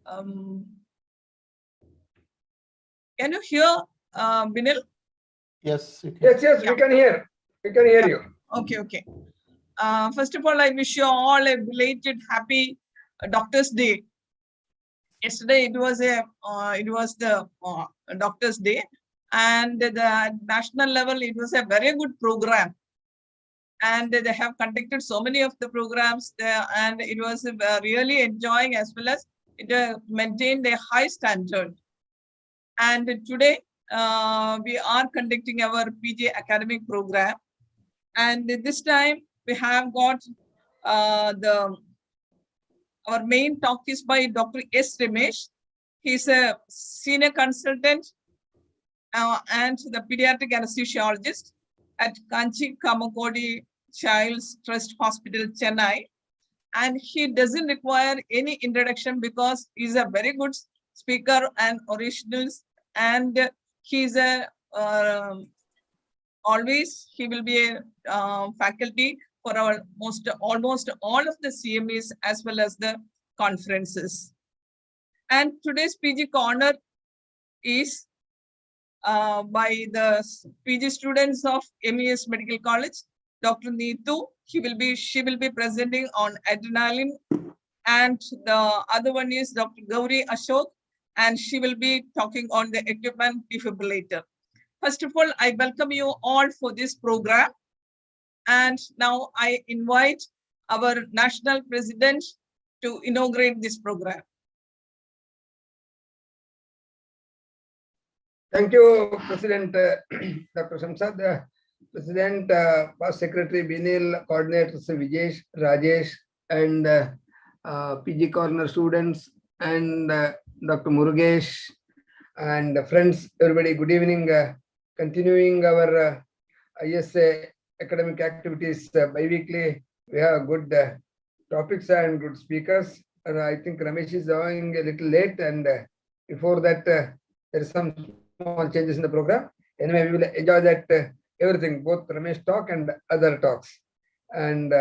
Um, can you hear, Binil? Yes, you can. Yes, Yeah. we can hear. We can hear you. Okay, okay. First of all, I wish you all a belated happy Doctor's Day. Yesterday it was the Doctor's Day, and the national level it was a very good program, and they have conducted so many of the programs there, and it was really enjoying, as well as it maintained a high standard. And today we are conducting our PG academic program, and this time we have got our main talk is by Dr. S Ramesh. He's a senior consultant and the pediatric anesthesiologist at Kanchi Kamakodi Child's Trust Hospital, Chennai. And he doesn't require any introduction because he's a very good speaker and orationalist, and he's a always he will be a faculty for our almost all of the CMEs as well as the conferences. And today's PG corner is by the PG students of MES Medical College, Dr. Neetu. She will be presenting on adrenaline, and the other one is Dr. Gauri Ashok, and she will be talking on the equipment defibrillator. First of all, I welcome you all for this program. And now I invite our national president to inaugurate this program. Thank you, President Dr. Shamsad, President, Past Secretary Binil, Coordinators Vijesh, Rajesh, and PG Corner students, and Dr. Murugesh, and friends, everybody, good evening. Continuing our ISA academic activities bi-weekly, we have good topics and good speakers. And I think Ramesh is joining a little late, and before that, there is some small changes in the program. Anyway, we will enjoy that everything, both Ramesh talk and other talks. And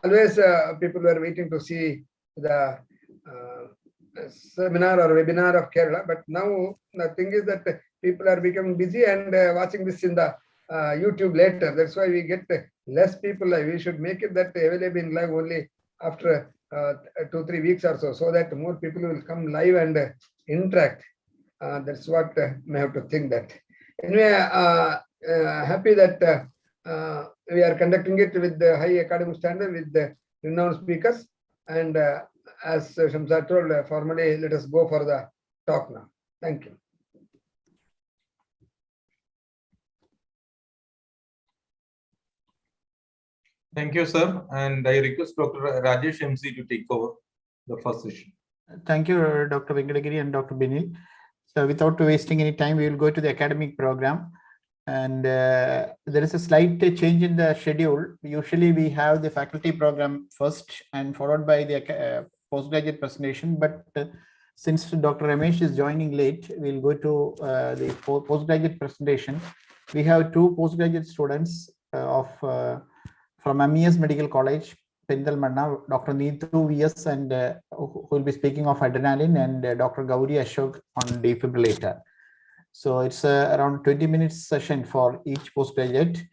always people were waiting to see the seminar or webinar of Kerala, but now the thing is that people are becoming busy and watching this in the YouTube later. That's why we get less people. We should make it that available in live only after 2-3 weeks or so, so that more people will come live and interact. That's what we have to think that. Anyway, happy that we are conducting it with the high academic standard with the renowned speakers. And as Shamsad told, formally, let us go for the talk now. Thank you. Thank you, sir. And I request Dr. Rajesh MC to take over the first session. Thank you, Dr. Venkatagiri and Dr. Binil. So without wasting any time, we will go to the academic program. And there is a slight change in the schedule. Usually we have the faculty program first and followed by the postgraduate presentation. But since Dr. Ramesh is joining late, we'll go to the postgraduate presentation. We have two postgraduate students from MES Medical College, Perinthalmanna, Dr. Neetu VS, and who will be speaking of adrenaline, and Dr. Gauri Ashok on defibrillator. So it's around 20 minutes session for each postgraduate,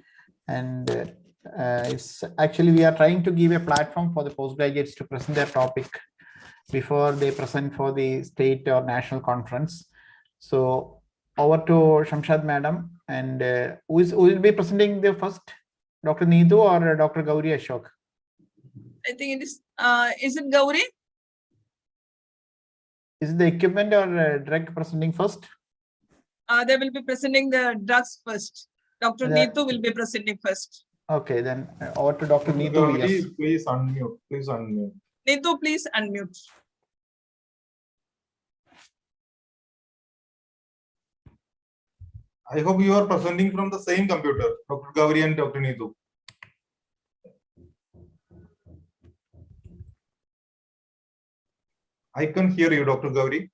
and it's actually we are trying to give a platform for the postgraduates to present their topic before they present for the state or national conference. So over to Shamsad madam, and who will be presenting the first, Dr. Neetu or Dr. Gauri Ashok? I think it is it Gauri? Is it the equipment or drug presenting first? They will be presenting the drugs first. Dr. Neetu will be presenting first. Okay, then over to Dr. Neetu. Gauri, Yes. please unmute. Please unmute. Neetu, please unmute. I hope you are presenting from the same computer, Dr. Gauri and Dr. Neetu. I can hear you, Dr. Gauri.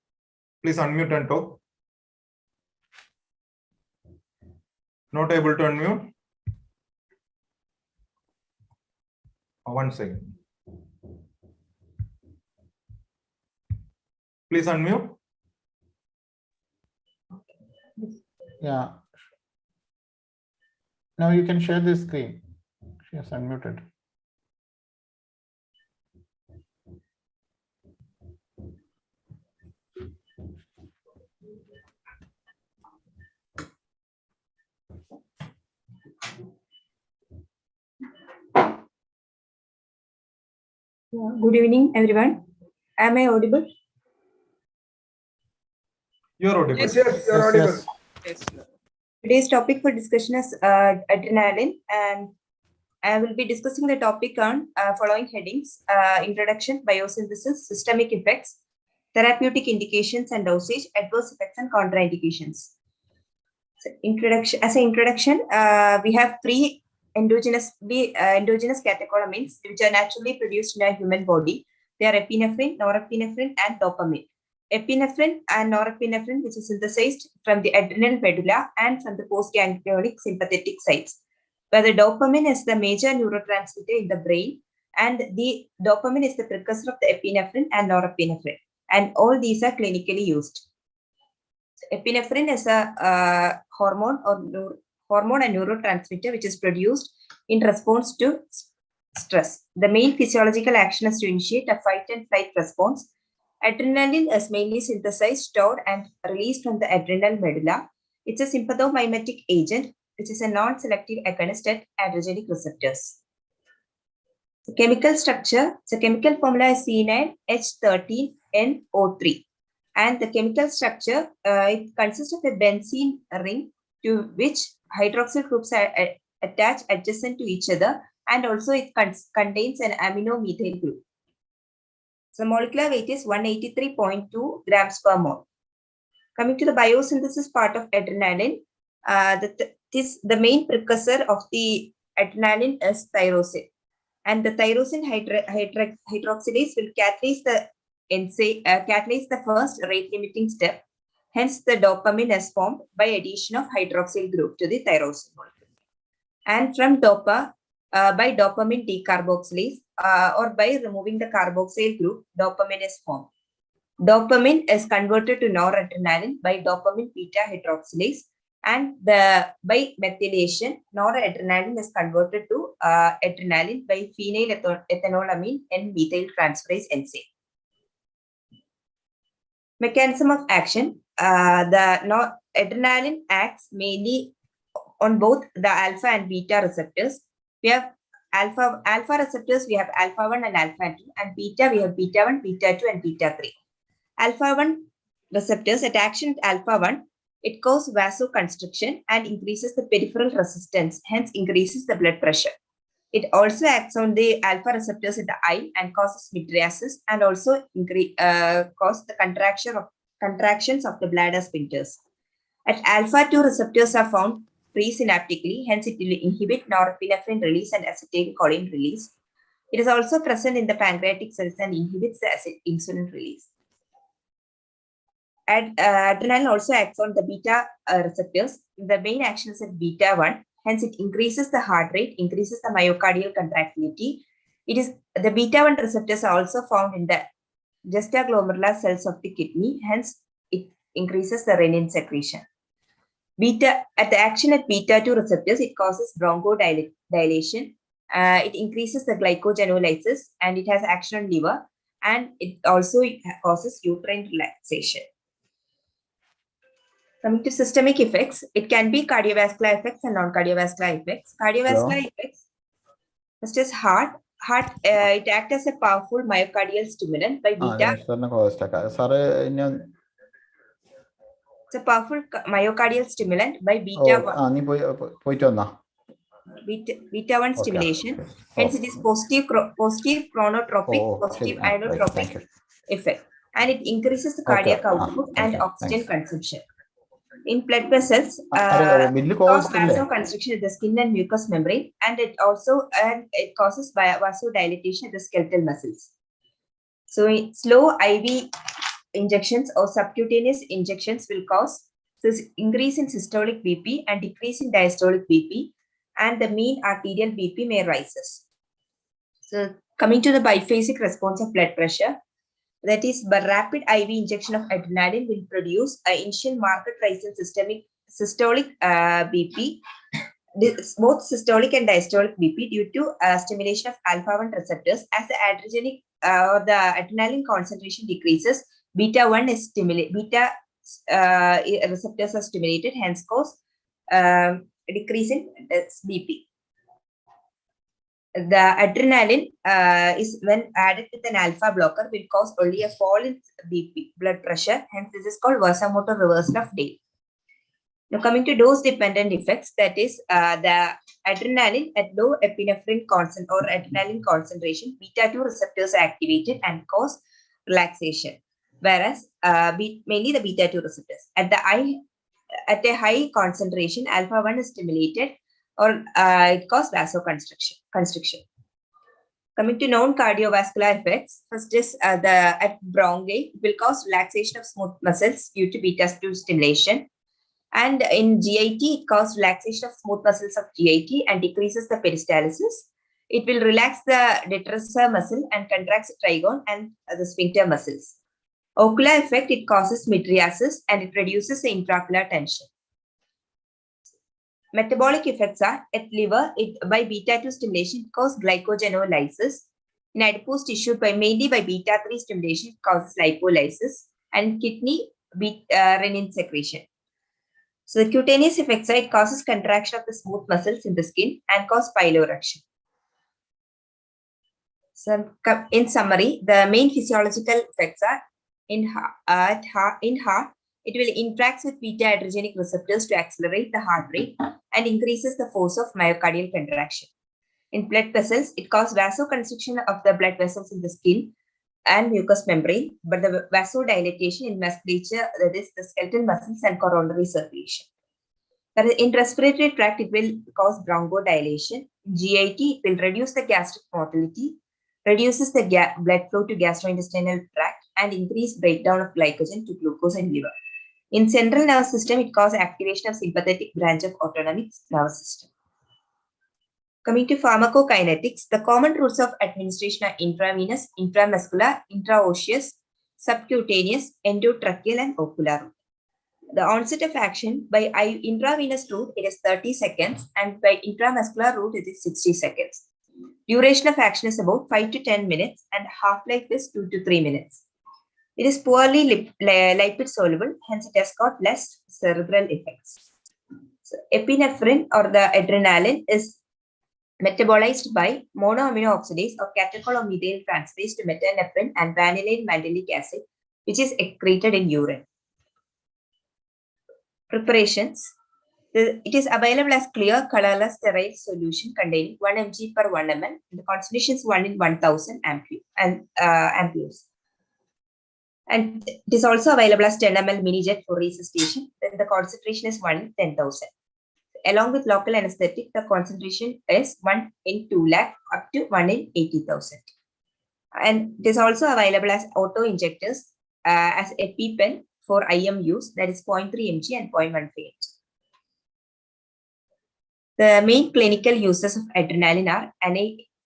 Please unmute and talk. Not able to unmute? 1 second. Please unmute. Yeah. Now you can share the screen. She is unmuted. Good evening, everyone. Am I audible? You are audible. Yes, yes, you're audible. Yes. Today's topic for discussion is adrenaline, and I will be discussing the topic on following headings: introduction, biosynthesis, systemic effects, therapeutic indications and dosage, adverse effects and contraindications. So introduction. As an introduction, we have three endogenous catecholamines which are naturally produced in a human body. They are epinephrine, norepinephrine, and dopamine. Epinephrine and norepinephrine, which is synthesized from the adrenal medulla and from the postganglionic sympathetic sites, where the dopamine is the major neurotransmitter in the brain, and the dopamine is the precursor of the epinephrine and norepinephrine, and all these are clinically used. Epinephrine is a hormone and neurotransmitter which is produced in response to stress. The main physiological action is to initiate a fight and flight response. Adrenaline is mainly synthesized, stored, and released from the adrenal medulla. It's a sympathomimetic agent, which is a non-selective agonist at adrenergic receptors. The chemical structure, the chemical formula is C9H13NO3. And the chemical structure, it consists of a benzene ring to which hydroxyl groups are attached adjacent to each other, and also it contains an amino methyl group. So molecular weight is 183.2 grams per mole. Coming to the biosynthesis part of adrenaline, the main precursor of the adrenaline is tyrosine, and the tyrosine hydroxylase will catalyze the first rate-limiting step. Hence, the dopamine is formed by addition of hydroxyl group to the tyrosine molecule. And from DOPA, by dopamine decarboxylase or by removing the carboxyl group, dopamine is formed. Dopamine is converted to noradrenaline by dopamine beta hydroxylase, and by methylation, noradrenaline is converted to adrenaline by phenylethylamine N-methyl transferase enzyme. Mechanism of action: adrenaline acts mainly on both the alpha and beta receptors. We have alpha receptors, we have alpha 1 and alpha 2, and beta, we have beta 1, beta 2, and beta 3. Alpha 1 receptors, at action at alpha 1, it causes vasoconstriction and increases the peripheral resistance, hence increases the blood pressure. It also acts on the alpha receptors in the eye and causes mydriasis, and also cause the contractions of the bladder sphincters. At alpha 2 receptors are found presynaptically, hence it will inhibit norepinephrine release and acetylcholine release. It is also present in the pancreatic cells and inhibits the insulin release. Adrenaline also acts on the beta receptors. The main action is at beta 1, hence it increases the heart rate, increases the myocardial contractility. The beta 1 receptors are also found in the juxtaglomerular cells of the kidney, hence it increases the renin secretion. At the action at beta 2 receptors, it causes bronchodilation. It increases the glycogenolysis, and it has action on liver, and it also causes uterine relaxation. Coming to systemic effects, it can be cardiovascular effects and non-cardiovascular effects. Cardiovascular effects, such as heart, it acts as a powerful myocardial stimulant by beta. It's a powerful myocardial stimulant by beta 1. Beta 1 stimulation. Hence, it is positive chronotropic, positive inotropic effect, and it increases the cardiac output and oxygen consumption. In blood vessels, causes vasoconstriction in the skin and mucous membrane, and it causes vasodilation in the skeletal muscles. So, slow IV injections or subcutaneous injections will cause increase in systolic BP and decrease in diastolic BP, and the mean arterial BP may rises. So, coming to the biphasic response of blood pressure, That is, but rapid IV injection of adrenaline will produce an initial marked rise in systolic BP, both systolic and diastolic BP due to stimulation of alpha-1 receptors. As the adrenergic or the adrenaline concentration decreases, beta-1 is stimulated, beta receptors are stimulated, hence cause decrease in BP. The adrenaline is when added with an alpha blocker will cause only a fall in BP, blood pressure. Hence, this is called vasomotor reversal of day. Now, coming to dose-dependent effects, that is the adrenaline at low epinephrine or adrenaline concentration, beta-2 receptors are activated and cause relaxation, whereas mainly the beta-2 receptors. At a high concentration, alpha-1 is stimulated or it causes vasoconstriction. Coming to non-cardiovascular effects, first is at bronchi, it will cause relaxation of smooth muscles due to beta-2 stimulation. And in GIT, it causes relaxation of smooth muscles of GIT and decreases the peristalsis. It will relax the detrusor muscle and contracts the trigone and the sphincter muscles. Ocular effect, it causes mydriasis and it reduces the intraocular tension. Metabolic effects are at liver, by beta-2 stimulation, it causes glycogenolysis. In adipose tissue, mainly by beta-3 stimulation, it causes lipolysis. And kidney, renin secretion. So the cutaneous effects are it causes contraction of the smooth muscles in the skin and cause piloerection. So in summary, the main physiological effects are in heart, it will interact with beta-adrenergic receptors to accelerate the heart rate and increases the force of myocardial contraction. In blood vessels, it causes vasoconstriction of the blood vessels in the skin and mucous membrane, but the vasodilatation in musculature, that is the skeletal muscles and coronary circulation. In respiratory tract, it will cause bronchodilation. In GIT, it will reduce the gastric motility, reduces the blood flow to gastrointestinal tract, and increase breakdown of glycogen to glucose and liver. In central nervous system, it causes activation of sympathetic branch of autonomic nervous system. Coming to pharmacokinetics, the common routes of administration are intravenous, intramuscular, intraosseous, subcutaneous, endotracheal, and ocular route. The onset of action by intravenous route, it is 30 seconds, and by intramuscular route, it is 60 seconds. Duration of action is about 5 to 10 minutes, and half-life is 2 to 3 minutes. It is poorly lipid soluble, hence it has got less cerebral effects. So epinephrine or the adrenaline is metabolized by monoamino oxidase or catecholamidyl transferase to metanephrine and vanillin mandelic acid, which is excreted in urine. Preparations. It is available as clear, colorless, sterile solution containing 1 mg per 1 ml. The concentration is 1 in 1000 ampules. And it is also available as 10 ml mini jet for resuscitation. Then the concentration is 1 in 10,000. Along with local anesthetic, the concentration is 1 in 2 lakh up to 1 in 80,000. And it is also available as auto injectors as EpiPen for IM use, that is 0.3 mg and 0.15 mg. The main clinical uses of adrenaline are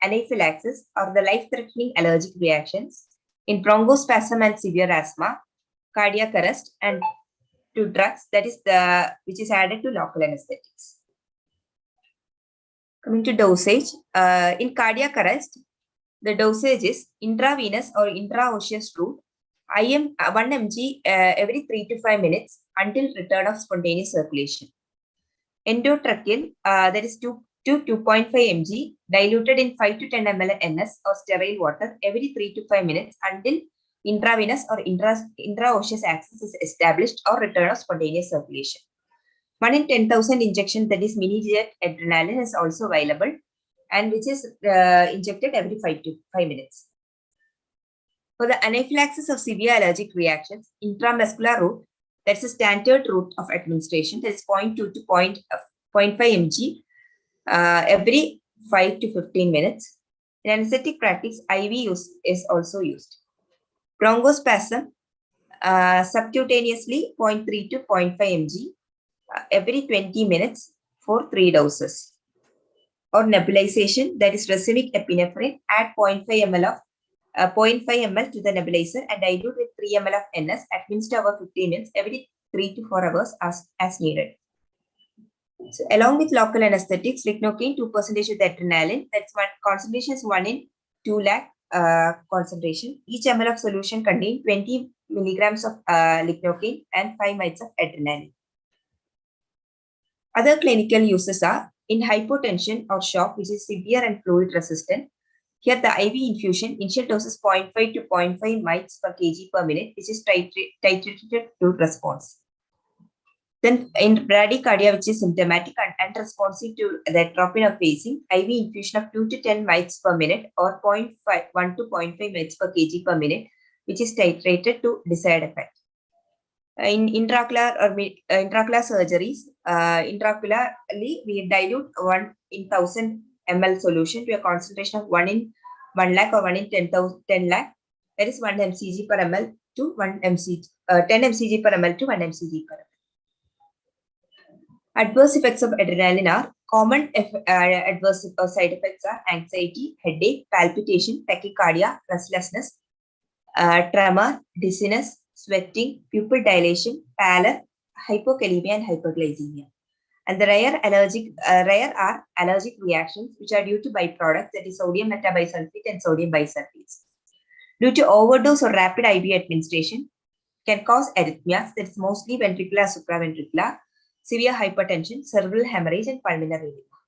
anaphylaxis or the life-threatening allergic reactions, in bronchospasm and severe asthma, cardiac arrest, and to drugs, that is which is added to local anesthetics. Coming to dosage, in cardiac arrest, the dosage is intravenous or intraosseous route, IM 1 mg every 3 to 5 minutes until return of spontaneous circulation. Endotracheal, that is 2 to 2.5 mg diluted in 5 to 10 ml NS or sterile water every 3 to 5 minutes until intravenous or intraosseous access is established or return of spontaneous circulation. 1 in 10,000 injection, that is mini jet adrenaline, is also available and which is injected every 5 minutes. For the anaphylaxis of severe allergic reactions, intramuscular route, that's a standard route of administration, that is 0.2 to 0.5 mg every 5 to 15 minutes. In anesthetic practice, IV use is also used. Bronchospasm, subcutaneously 0.3 to 0.5 mg every 20 minutes for 3 doses. Or nebulization, that is racemic epinephrine at 0.5 ml of 0.5 ml to the nebulizer and dilute with 3 ml of NS administered over 15 minutes every 3 to 4 hours as needed. So along with local anesthetics, lignocaine 2% with adrenaline, that's one concentration is 1 in 2 lakh concentration. Each ml of solution contains 20 milligrams of lignocaine and 5 mites of adrenaline. Other clinical uses are in hypotension or shock, which is severe and fluid resistant. Here the IV infusion, initial dose is 0.5 to 0.5 mites per kg per minute, which is titrated to response. Then in bradycardia, which is symptomatic and unresponsive to the atropine of pacing, IV infusion of 2 to 10 mites per minute or 1 to 0.5 mites per kg per minute, which is titrated to desired effect. In intraocular or intraocular surgeries, intraocularly we dilute 1 in 1000 ml solution to a concentration of 1 in 1 lakh or 1 in 10 lakh. That is 1 mcg per ml to 1 mcg, 10 mcg per ml to 1 mcg per ml. Adverse effects of adrenaline are common adverse side effects are anxiety, headache, palpitation, tachycardia, restlessness, tremor, dizziness, sweating, pupil dilation, pallor, hypokalemia, and hyperglycemia. And the rare are allergic reactions which are due to byproducts, that is sodium metabisulfite and sodium bisulfites. Due to overdose or rapid IV administration, can cause arrhythmias, that is mostly ventricular, supraventricular, severe hypertension, cerebral hemorrhage, and pulmonary edema.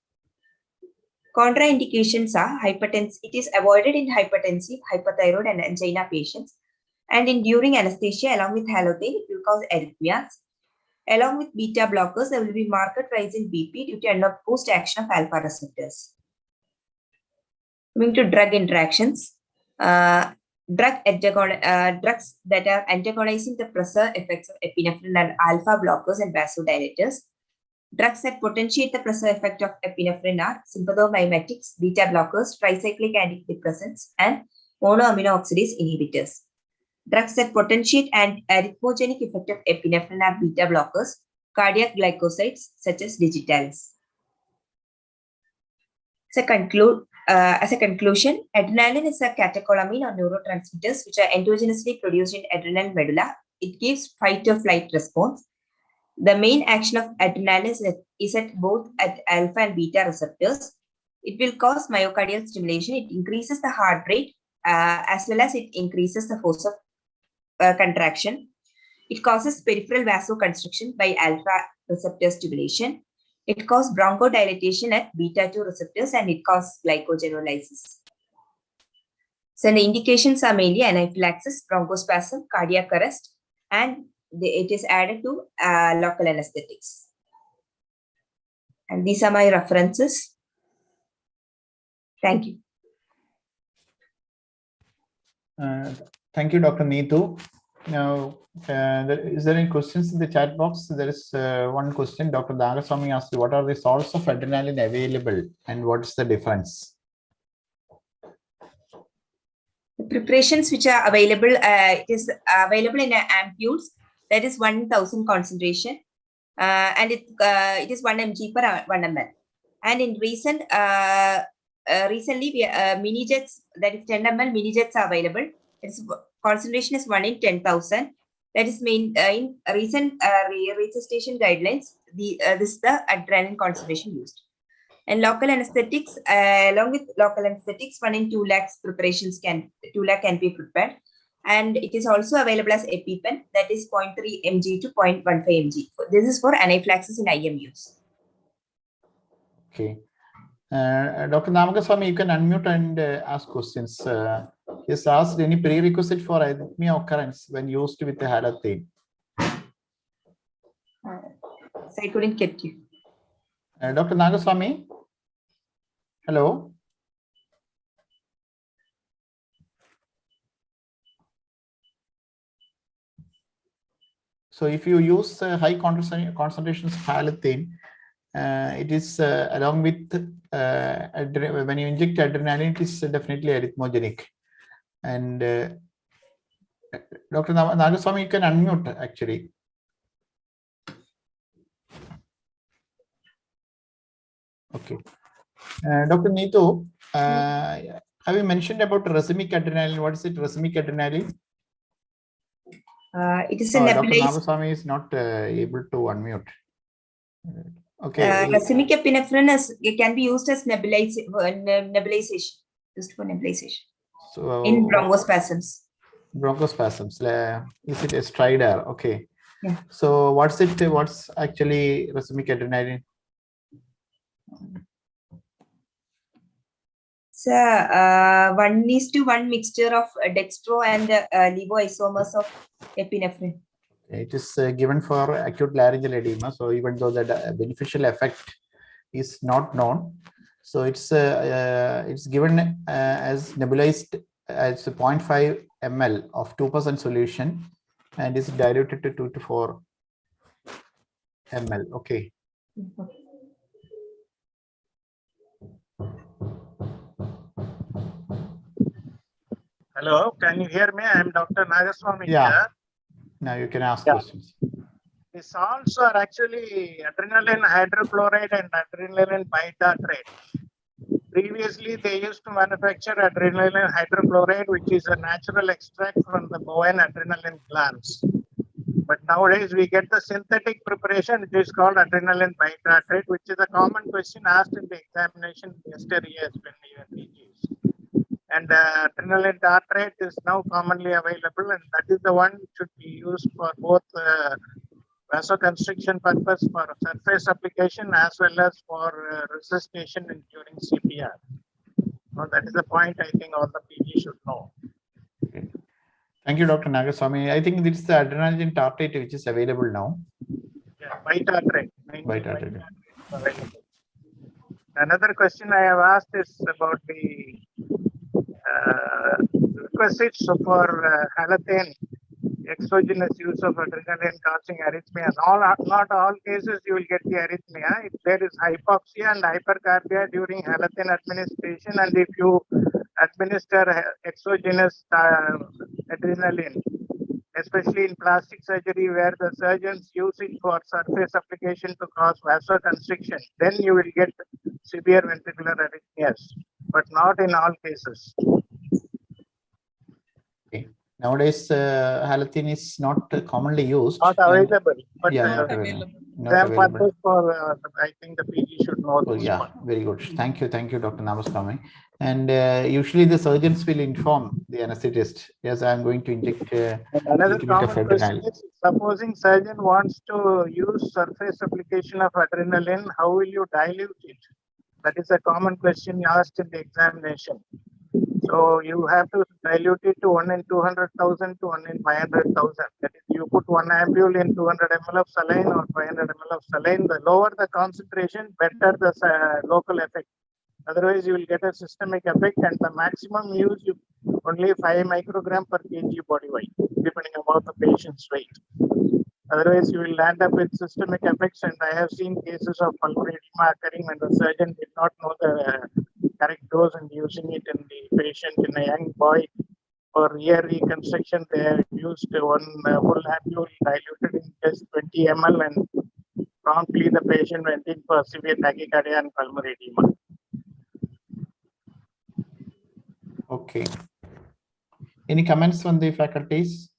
Contraindications are hypertension. It is avoided in hypertensive, hyperthyroid, and angina patients. And in during anesthesia, along with halothane, it will cause arrhythmias. Along with beta blockers, there will be marked rise in BP due to unopposed action of alpha receptors. Coming to drug interactions, drugs that are antagonizing the pressure effects of epinephrine are alpha blockers and vasodilators. Drugs that potentiate the pressure effect of epinephrine are sympathomimetics, beta blockers, tricyclic antidepressants, and monoamino oxidase inhibitors. Drugs that potentiate an arrhythmogenic effect of epinephrine are beta blockers, cardiac glycosides such as digitalis. As a conclusion, adrenaline is a catecholamine or neurotransmitters which are endogenously produced in adrenal medulla. It gives fight or flight response. The main action of adrenaline is at both at alpha and beta receptors. It will cause myocardial stimulation. It increases the heart rate as well as it increases the force of contraction. It causes peripheral vasoconstriction by alpha receptor stimulation. It causes bronchodilation at beta-2 receptors and it causes glycogenolysis. So the indications are mainly anaphylaxis, bronchospasm, cardiac arrest, and it is added to local anesthetics. And these are my references. Thank you. Thank you, Dr. Neetu. Now, is there any questions in the chat box? There is one question. Dr. Nagaswamy asked, what are the salts of adrenaline available and what is the difference? The preparations which are available, it is available in ampules, that is 1000 concentration, and it is 1 mg per 1 ml. And in recently, mini jets, that is 10 ml mini jets are available. Its concentration is 1 in 10,000. That is in recent resuscitation guidelines. This is the adrenaline concentration used. And local anesthetics, along with local anesthetics, 1 in 2 lakhs preparations 2 lakh can be prepared. And it is also available as EpiPen, that is 0.3 mg to 0.15 mg. This is for anaphylaxis in IMUs. Okay. Dr. Nagaswamy, you can unmute and ask questions. Is asked any prerequisite for arrhythmia occurrence when used with the halothane? So I couldn't get you. Dr. Nagaswamy, hello. So if you use high concentrations of halothane, it is along with when you inject adrenaline, it is definitely arrhythmogenic. And Dr. Nagaswamy, you can unmute actually. Okay. Dr. Neetu, have you mentioned about racemic adrenaline? What is it, racemic adrenaline? It is a Dr. nebulized. Nabaswamy is not able to unmute. Okay. Racemic epinephrine it can be used as nebulization, used for nebulization So in bronchospasms. Bronchospasms. Is it a stridor? Okay. Yeah. So what's it? What's actually racemic adrenaline? It's a 1:1 mixture of dextro and levoisomers of epinephrine. It is given for acute laryngeal edema. So even though the beneficial effect is not known, so it's given as nebulized as 0.5 ml of 2% solution, and is diluted to 2 to 4 ml. Okay. Hello, can you hear me? I am Dr. Nagaswamy Yeah. here. Now you can ask Yeah. questions. The salts are actually adrenaline hydrochloride and adrenaline bitartrate. Previously, they used to manufacture adrenaline hydrochloride, which is a natural extract from the bovine adrenaline glands. But nowadays, we get the synthetic preparation, which is called adrenaline bitartrate, which is a common question asked in the examination yesterday when we were teaching. And adrenaline tartrate is now commonly available, and that is the one which should be used for both vasoconstriction purpose for surface application as well as for resuscitation during CPR. Now, that is the point I think all the PG should know. Okay. Thank you, Dr. Nagaswamy. I think this is the adrenaline tartrate which is available now. Yeah, bitartrate. Bitartrate. Another question I have asked is about the requisites for halothane exogenous use of adrenaline causing arrhythmia. Not all cases you will get the arrhythmia. If there is hypoxia and hypercarbia during halothane administration, and if you administer exogenous adrenaline, especially in plastic surgery where the surgeons use it for surface application to cause vasoconstriction, then you will get severe ventricular arrhythmias, but not in all cases. Okay. Nowadays, halothane is not commonly used. Not available, but Yeah, Not not available. Not available. purpose for I think the PG should know Oh, this yeah, one. very good. Thank you, Dr. Namaswamy. And usually the surgeons will inform the anesthetist, yes, I'm going to inject a Another little bit of common question adrenaline. is, supposing surgeon wants to use surface application of adrenaline, how will you dilute it? That is a common question asked in the examination. So you have to dilute it to 1 in 200,000 to 1 in 500,000. That is, you put 1 ampule in 200 ml of saline or 500 ml of saline. The lower the concentration, better the local effect. Otherwise, you will get a systemic effect, and the maximum use only 5 microgram per kg body weight, depending upon the patient's weight. Otherwise, you will land up with systemic effects, and I have seen cases of pulmonary edema occurring when the surgeon did not know the correct dose and using it in the patient. In a young boy for ear reconstruction, they have used 1 full ampule diluted in just 20 ml, and promptly the patient went in for severe tachycardia and pulmonary edema. Okay. Any comments from the faculties?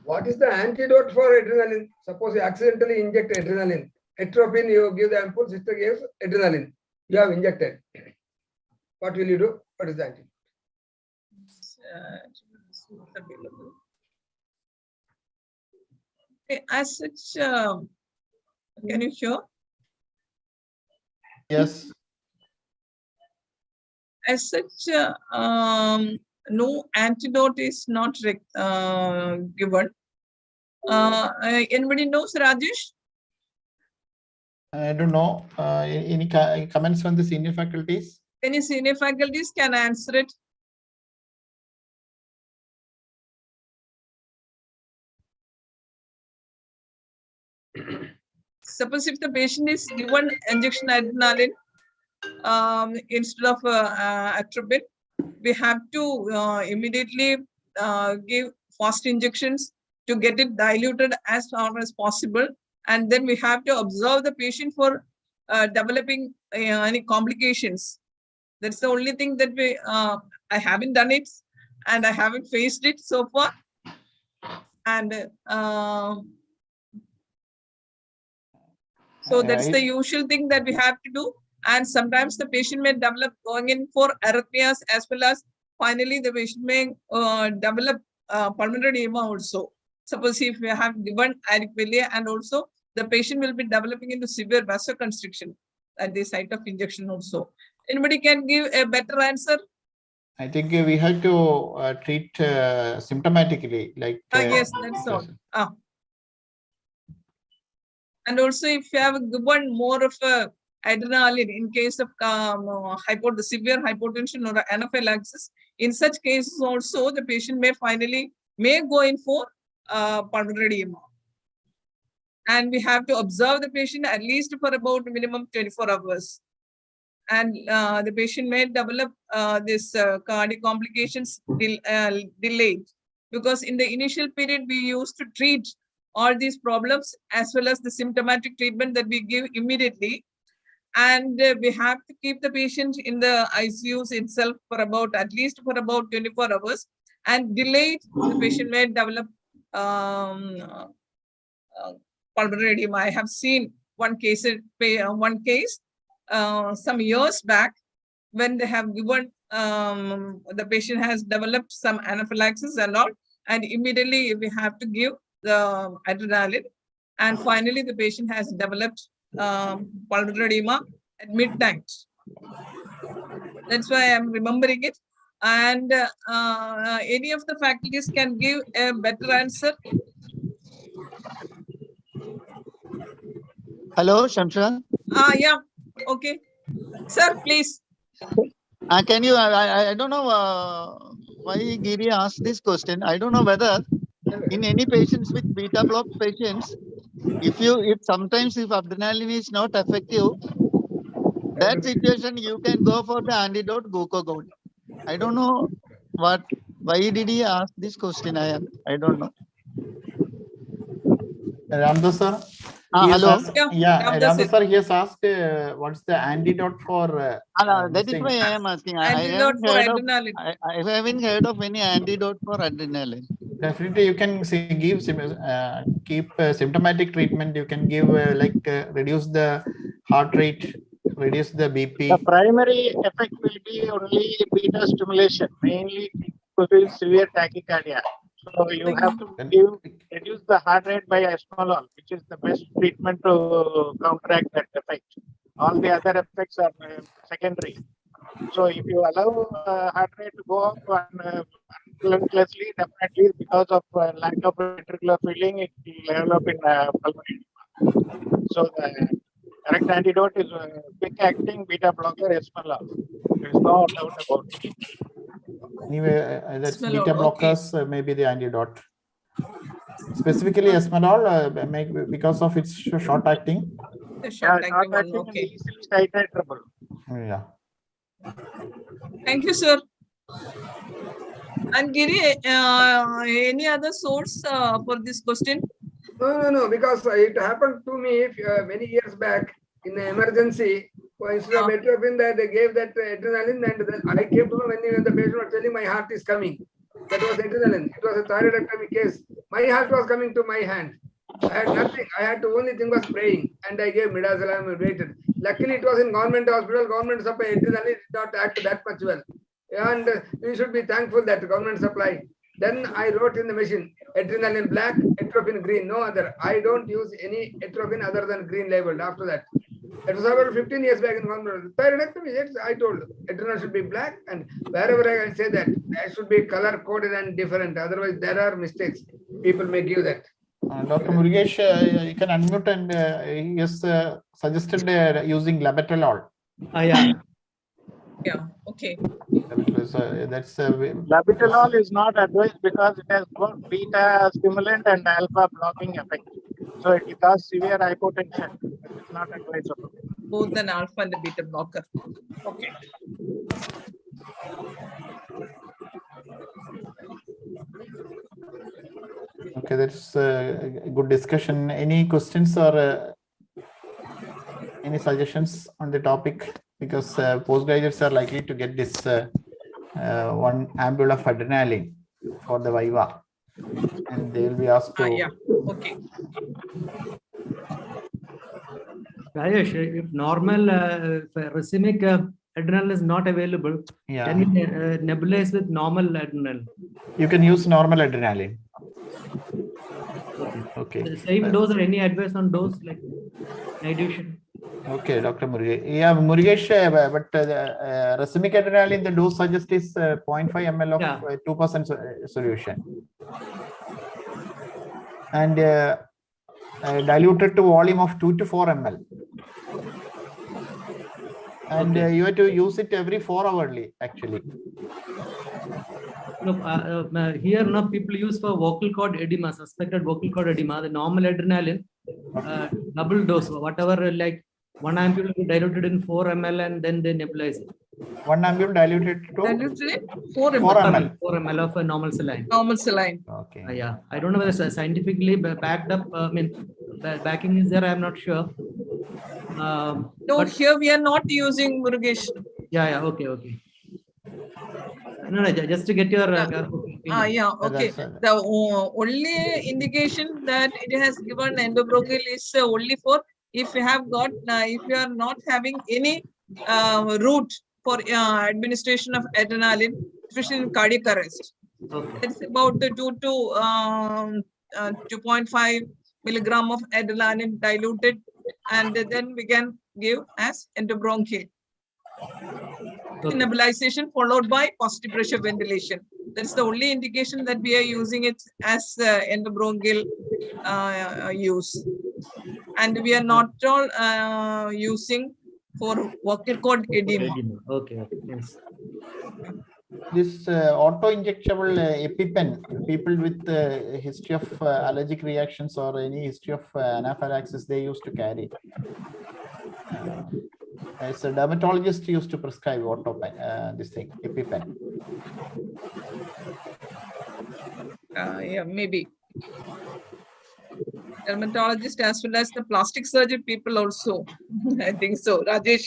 What is the antidote for adrenaline? Suppose you accidentally inject adrenaline. Atropine, you give the ampoule, sister gives adrenaline. You have injected. What will you do? What is the antidote? Available. Okay, as such, can you show? Yes. As such, no antidote is not given. Anybody knows, Rajesh? I don't know. Any comments from the senior faculties? Any senior faculties can answer it. Suppose if the patient is given injection adrenaline instead of atropine, we have to immediately give fast injections to get it diluted as far as possible, and then we have to observe the patient for developing any complications. That's the only thing that I haven't done it and I haven't faced it so far. And so that's the usual thing that we have to do. And sometimes the patient may develop going in for arrhythmias, as well as finally the patient may develop pulmonary edema also. Suppose if we have given adequately, and also the patient will be developing into severe vasoconstriction at the site of injection also. Anybody can give a better answer? I think we have to treat symptomatically, like. Yes, that's all. And also, if you have given more of a adrenaline in case of severe hypotension or anaphylaxis, in such cases also the patient may go in for pulmonary edema. And we have to observe the patient at least for about minimum 24 hours. And the patient may develop this cardiac complications delayed, because in the initial period we used to treat all these problems as well as the symptomatic treatment that we give immediately. And we have to keep the patient in the ICUs itself for at least 24 hours. And delayed, the patient may develop pulmonary edema. I have seen one case some years back, when they have given the patient has developed some anaphylaxis and all, and immediately we have to give the adrenaline, and finally the patient has developed pulmonary edema at midnight. That's why I'm remembering it. And any of the faculties can give a better answer. Hello, Shamshan. Yeah, okay. Sir, please. Can you, I don't know why Giri asked this question. I don't know whether in any patients with beta block patients, if sometimes if adrenaline is not effective, that situation you can go for the antidote glucagon. I don't know why did he ask this question? I don't know. Ramdas sir. Hello. Ramdas sir, he has asked what's the antidote for. That is why I am asking. Antidote for adrenaline. I haven't heard of any antidote for adrenaline. Definitely, you can keep symptomatic treatment. You can give reduce the heart rate, reduce the BP. The primary effect will be only beta stimulation, mainly people feel severe tachycardia. So you have to reduce the heart rate by esmolol, which is the best treatment to counteract that effect. All the other effects are secondary. So if you allow heart rate to go up relentlessly, definitely because of lack of ventricular filling, it will develop in pulmonary edema. So the correct antidote is quick acting beta blocker esmolol. There is no doubt about it. Anyway, that's beta blockers may be the antidote. Specifically esmolol, because of its short acting. Short acting okay. Easily titratable. Yeah. Thank you, sir. And Giri, any other source for this question? No, because it happened to me many years back in an emergency. Instead of atropine, they gave that adrenaline, and I came to know when the patient was telling my heart is coming. That was adrenaline. It was a thyroidectomy case. My heart was coming to my hand. I had nothing. I had to only thing was praying, and I gave midazolam and waited. Luckily, it was in government hospital. Government supply adrenaline did not act that much well, and we should be thankful that government supply. Then I wrote in the machine, adrenaline black, atropine green, no other. I don't use any atropine other than green labeled after that. It was about 15 years back in government. Thyroidectomy, yes, I told adrenaline should be black, and wherever I can say that, that should be color coded and different. Otherwise, there are mistakes. People may give that. Dr. Murugesh, you can unmute, and he has suggested using labetalol. Yeah, okay. That's labetalol is not advised because it has both beta stimulant and alpha blocking effect. So it causes severe hypotension. It is not advisable. Both an alpha and a beta blocker. Okay. Okay, that's a good discussion. Any questions or any suggestions on the topic? because postgraduates are likely to get this 1 ampule of adrenaline for the Viva, and they will be asked to. Yeah, okay. Rajesh, if normal racemic adrenaline is not available, Yeah, can you nebulize with normal adrenaline? you can use normal adrenaline. Okay. The same dose or any advice on dose like nitrogen? Okay, Dr. Murugesh. Yeah, Murugesh, but racemic adrenaline, the dose suggested is 0.5 ml of 2% solution. And diluted to volume of 2 to 4 ml. And you have to use it every 4 hourly, actually. No, here now people use for vocal cord edema, suspected vocal cord edema, the normal adrenaline, double dose, whatever, like 1 ampule will be diluted in 4 ml and then they nebulize it. 1 ampule diluted to 4 ml. 4 ml. 4 ml of a normal saline. Normal saline. Okay. Yeah, I don't know whether scientifically backed up, backing is there, I'm not sure. No, but here we are not using Murugesh. yeah, okay. No, just to get your opinion. Yeah, okay. The only indication that it has given endobronchial is only for if you have got, if you are not having any route for administration of adrenaline, especially in cardiac arrest. Okay. It's about the 2 to 2.5 milligram of adrenaline diluted, and then we can give as endobronchial. Okay. Nebulization followed by positive pressure ventilation. That's the only indication that we are using it as endobronchial use. And we are not all using for vocal cord edema. Okay, yes. This auto-injectable EpiPen, people with history of allergic reactions or any history of anaphylaxis, they used to carry. As a dermatologist used to prescribe autopen, this thing, EpiPen. Yeah, maybe. Dermatologist as well as the plastic surgery people also. I think so. Rajesh.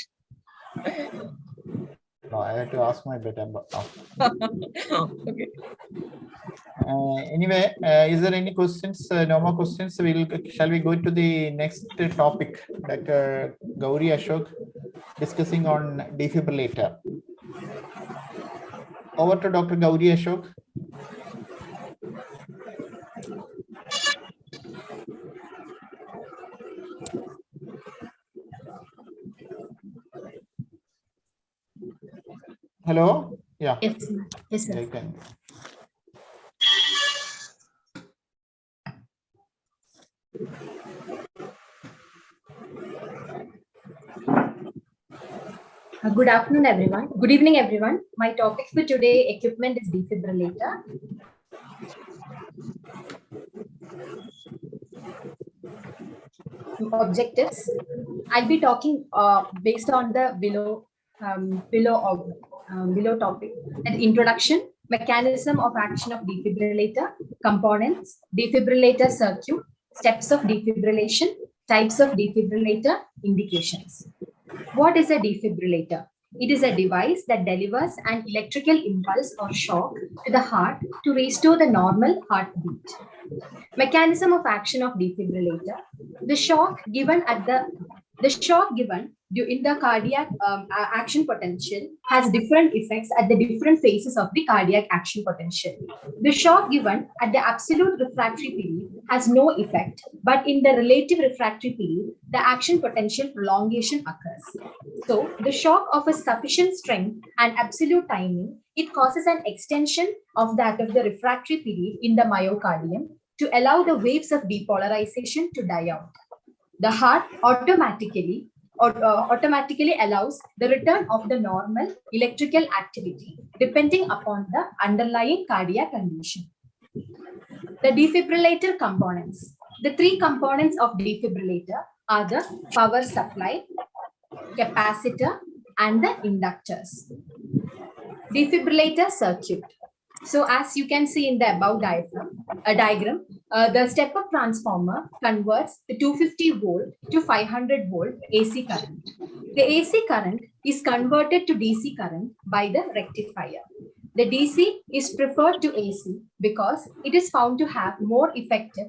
No, I had to ask my better. Okay. Anyway, is there any questions? No more questions. Shall we go to the next topic? Dr. Gauri Ashok discussing on defibrillator. Over to Dr. Gauri Ashok. Hello? Yeah. Yes, sir. You can. Good afternoon, everyone. Good evening, everyone. My topic for today, equipment, is defibrillator. Objectives. I'll be talking based on the below topic. An introduction, mechanism of action of defibrillator, components, defibrillator circuit, steps of defibrillation, types of defibrillator, indications. What is a defibrillator? It is a device that delivers an electrical impulse or shock to the heart to restore the normal heartbeat. Mechanism of action of defibrillator. The shock given in the cardiac action potential has different effects at the different phases of the cardiac action potential. The shock given at the absolute refractory period has no effect, but in the relative refractory period, the action potential prolongation occurs. So, the shock of a sufficient strength and absolute timing, it causes an extension of that of the refractory period in the myocardium to allow the waves of depolarization to die out. The heart automatically allows the return of the normal electrical activity depending upon the underlying cardiac condition. The defibrillator components. The three components of defibrillator are the power supply, capacitor, and the inductors. Defibrillator circuit. So as you can see in the above diagram, the step-up transformer converts the 250 volt to 500 volt AC current. The AC current is converted to DC current by the rectifier. The DC is preferred to AC because it is found to have more effective,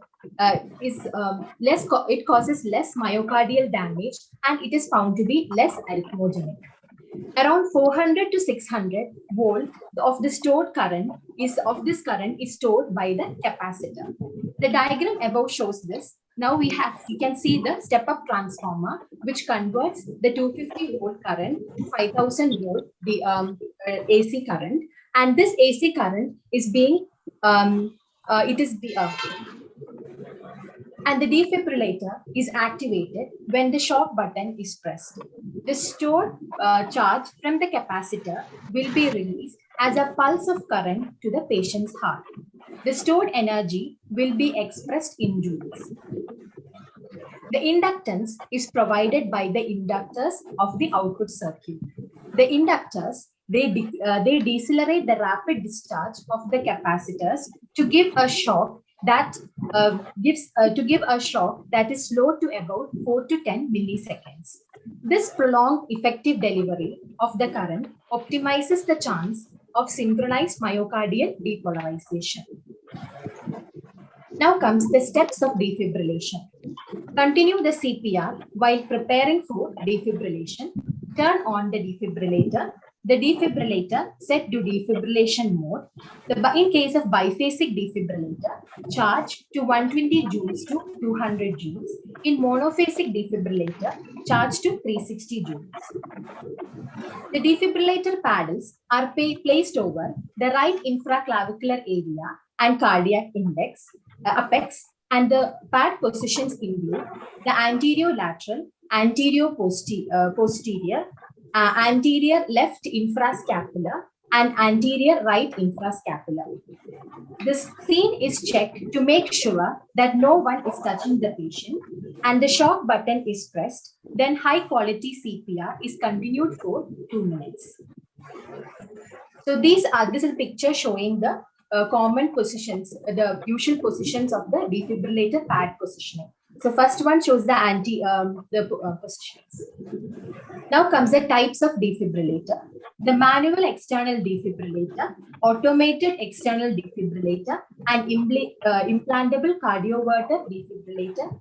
it causes less myocardial damage, and it is found to be less arrhythmogenic. Around 400 to 600 volt of the stored current is stored by the capacitor. The diagram above shows this. Now we can see the step-up transformer, which converts the 250 volt current to 5000 volt AC current, and this AC current is being and the defibrillator is activated when the shock button is pressed. The stored charge from the capacitor will be released as a pulse of current to the patient's heart. The stored energy will be expressed in joules. The inductance is provided by the inductors of the output circuit. The inductors, they decelerate the rapid discharge of the capacitors to give a shock that is slow to about 4 to 10 milliseconds. This prolonged effective delivery of the current optimizes the chance of synchronized myocardial depolarization. Now comes the steps of defibrillation. Continue the CPR while preparing for defibrillation. Turn on the defibrillator. The defibrillator set to defibrillation mode. In case of biphasic defibrillator, charge to 120 joules to 200 joules. In monophasic defibrillator, charge to 360 joules. The defibrillator paddles are placed over the right infraclavicular area and cardiac apex, and the pad positions include the anterior lateral, anterior posterior, anterior left infrascapular, and anterior right infrascapular. This scene is checked to make sure that no one is touching the patient, and the shock button is pressed. Then high quality CPR is continued for 2 minutes. So this is a picture showing the common positions, the usual positions of the defibrillator pad positioning. So first one shows the positions. Now comes the types of defibrillator. The manual external defibrillator, automated external defibrillator, and implantable cardioverter defibrillators.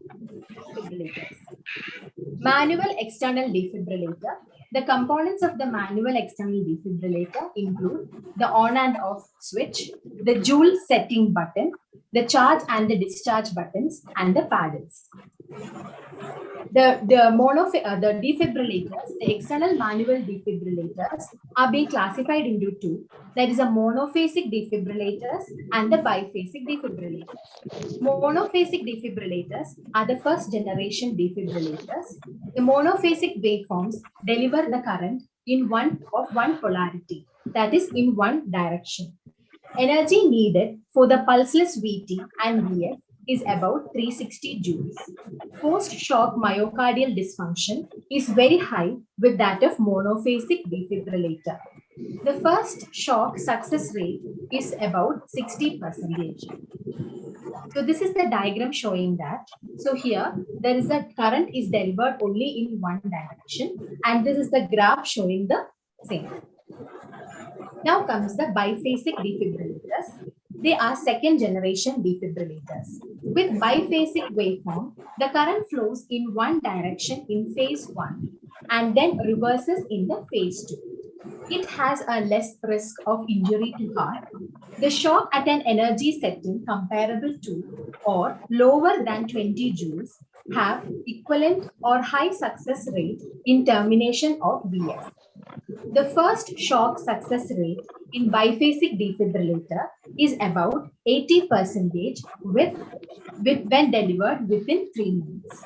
Manual external defibrillator. The components of the manual external defibrillator include the on and off switch, the joule setting button, the charge and the discharge buttons, and the paddles. The defibrillators, the external manual defibrillators, are being classified into two. That is a monophasic defibrillators and the biphasic defibrillators. Monophasic defibrillators are the first generation defibrillators. The monophasic waveforms deliver the current in one polarity, that is in one direction. Energy needed for the pulseless VT and VF is about 360 joules. Post-shock myocardial dysfunction is very high with that of monophasic defibrillator. The first shock success rate is about 60%. So this is the diagram showing that. So here there is a current is delivered only in one direction, and this is the graph showing the same. Now comes the biphasic defibrillators. They are second generation defibrillators. With biphasic waveform, the current flows in one direction in phase 1 and then reverses in the phase 2. It has a less risk of injury to heart. The shock at an energy setting comparable to or lower than 20 joules have equivalent or high success rate in termination of VF. The first shock success rate in biphasic defibrillator is about 80% when delivered within 3 minutes.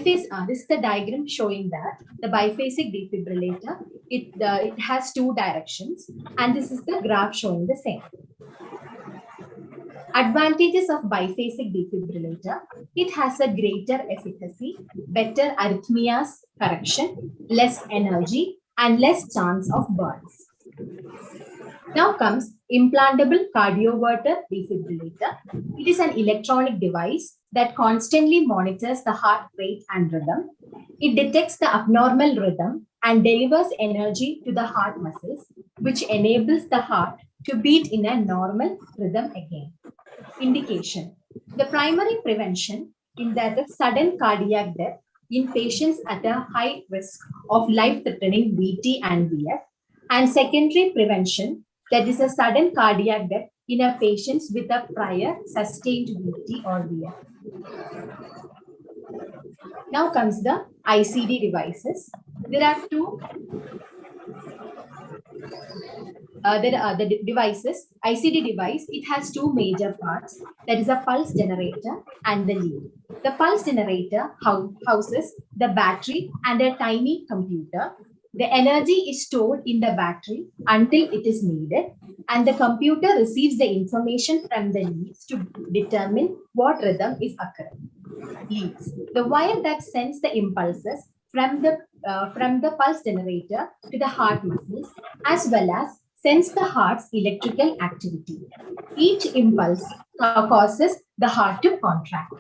This is the diagram showing that the biphasic defibrillator, it has two directions, and this is the graph showing the same. Advantages of biphasic defibrillator: it has a greater efficacy, better arrhythmias correction, less energy, and less chance of burns. Now comes implantable cardioverter defibrillator. It is an electronic device that constantly monitors the heart rate and rhythm. It detects the abnormal rhythm and delivers energy to the heart muscles, which enables the heart to beat in a normal rhythm again. Indication. The primary prevention in that of sudden cardiac death in patients at a high risk of life-threatening VT and VF, and secondary prevention, that is a sudden cardiac death in a patients with a prior sustained VT or VF. Now comes the ICD devices. There are two. The devices, ICD device, it has two major parts. That is a pulse generator and the lead. The pulse generator houses the battery and a tiny computer. The energy is stored in the battery until it is needed, and the computer receives the information from the leads to determine what rhythm is occurring. Leads. The wire that sends the impulses from the pulse generator to the heart muscles, as well as sends the heart's electrical activity. Each impulse causes the heart to contract.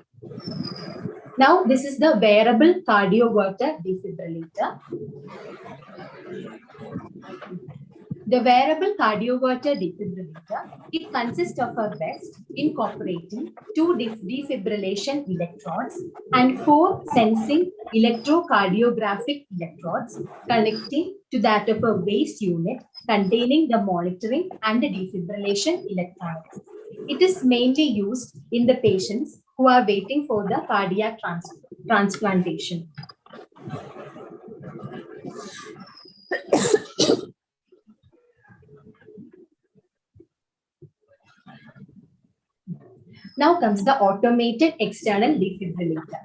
Now, this is the wearable cardioverter defibrillator. The wearable cardioverter defibrillator, it consists of a vest incorporating 2 defibrillation electrodes and 4 sensing electrocardiographic electrodes connecting to that of a base unit containing the monitoring and the defibrillation electronics. It is mainly used in the patients who are waiting for the cardiac transplantation. Now comes the automated external defibrillator.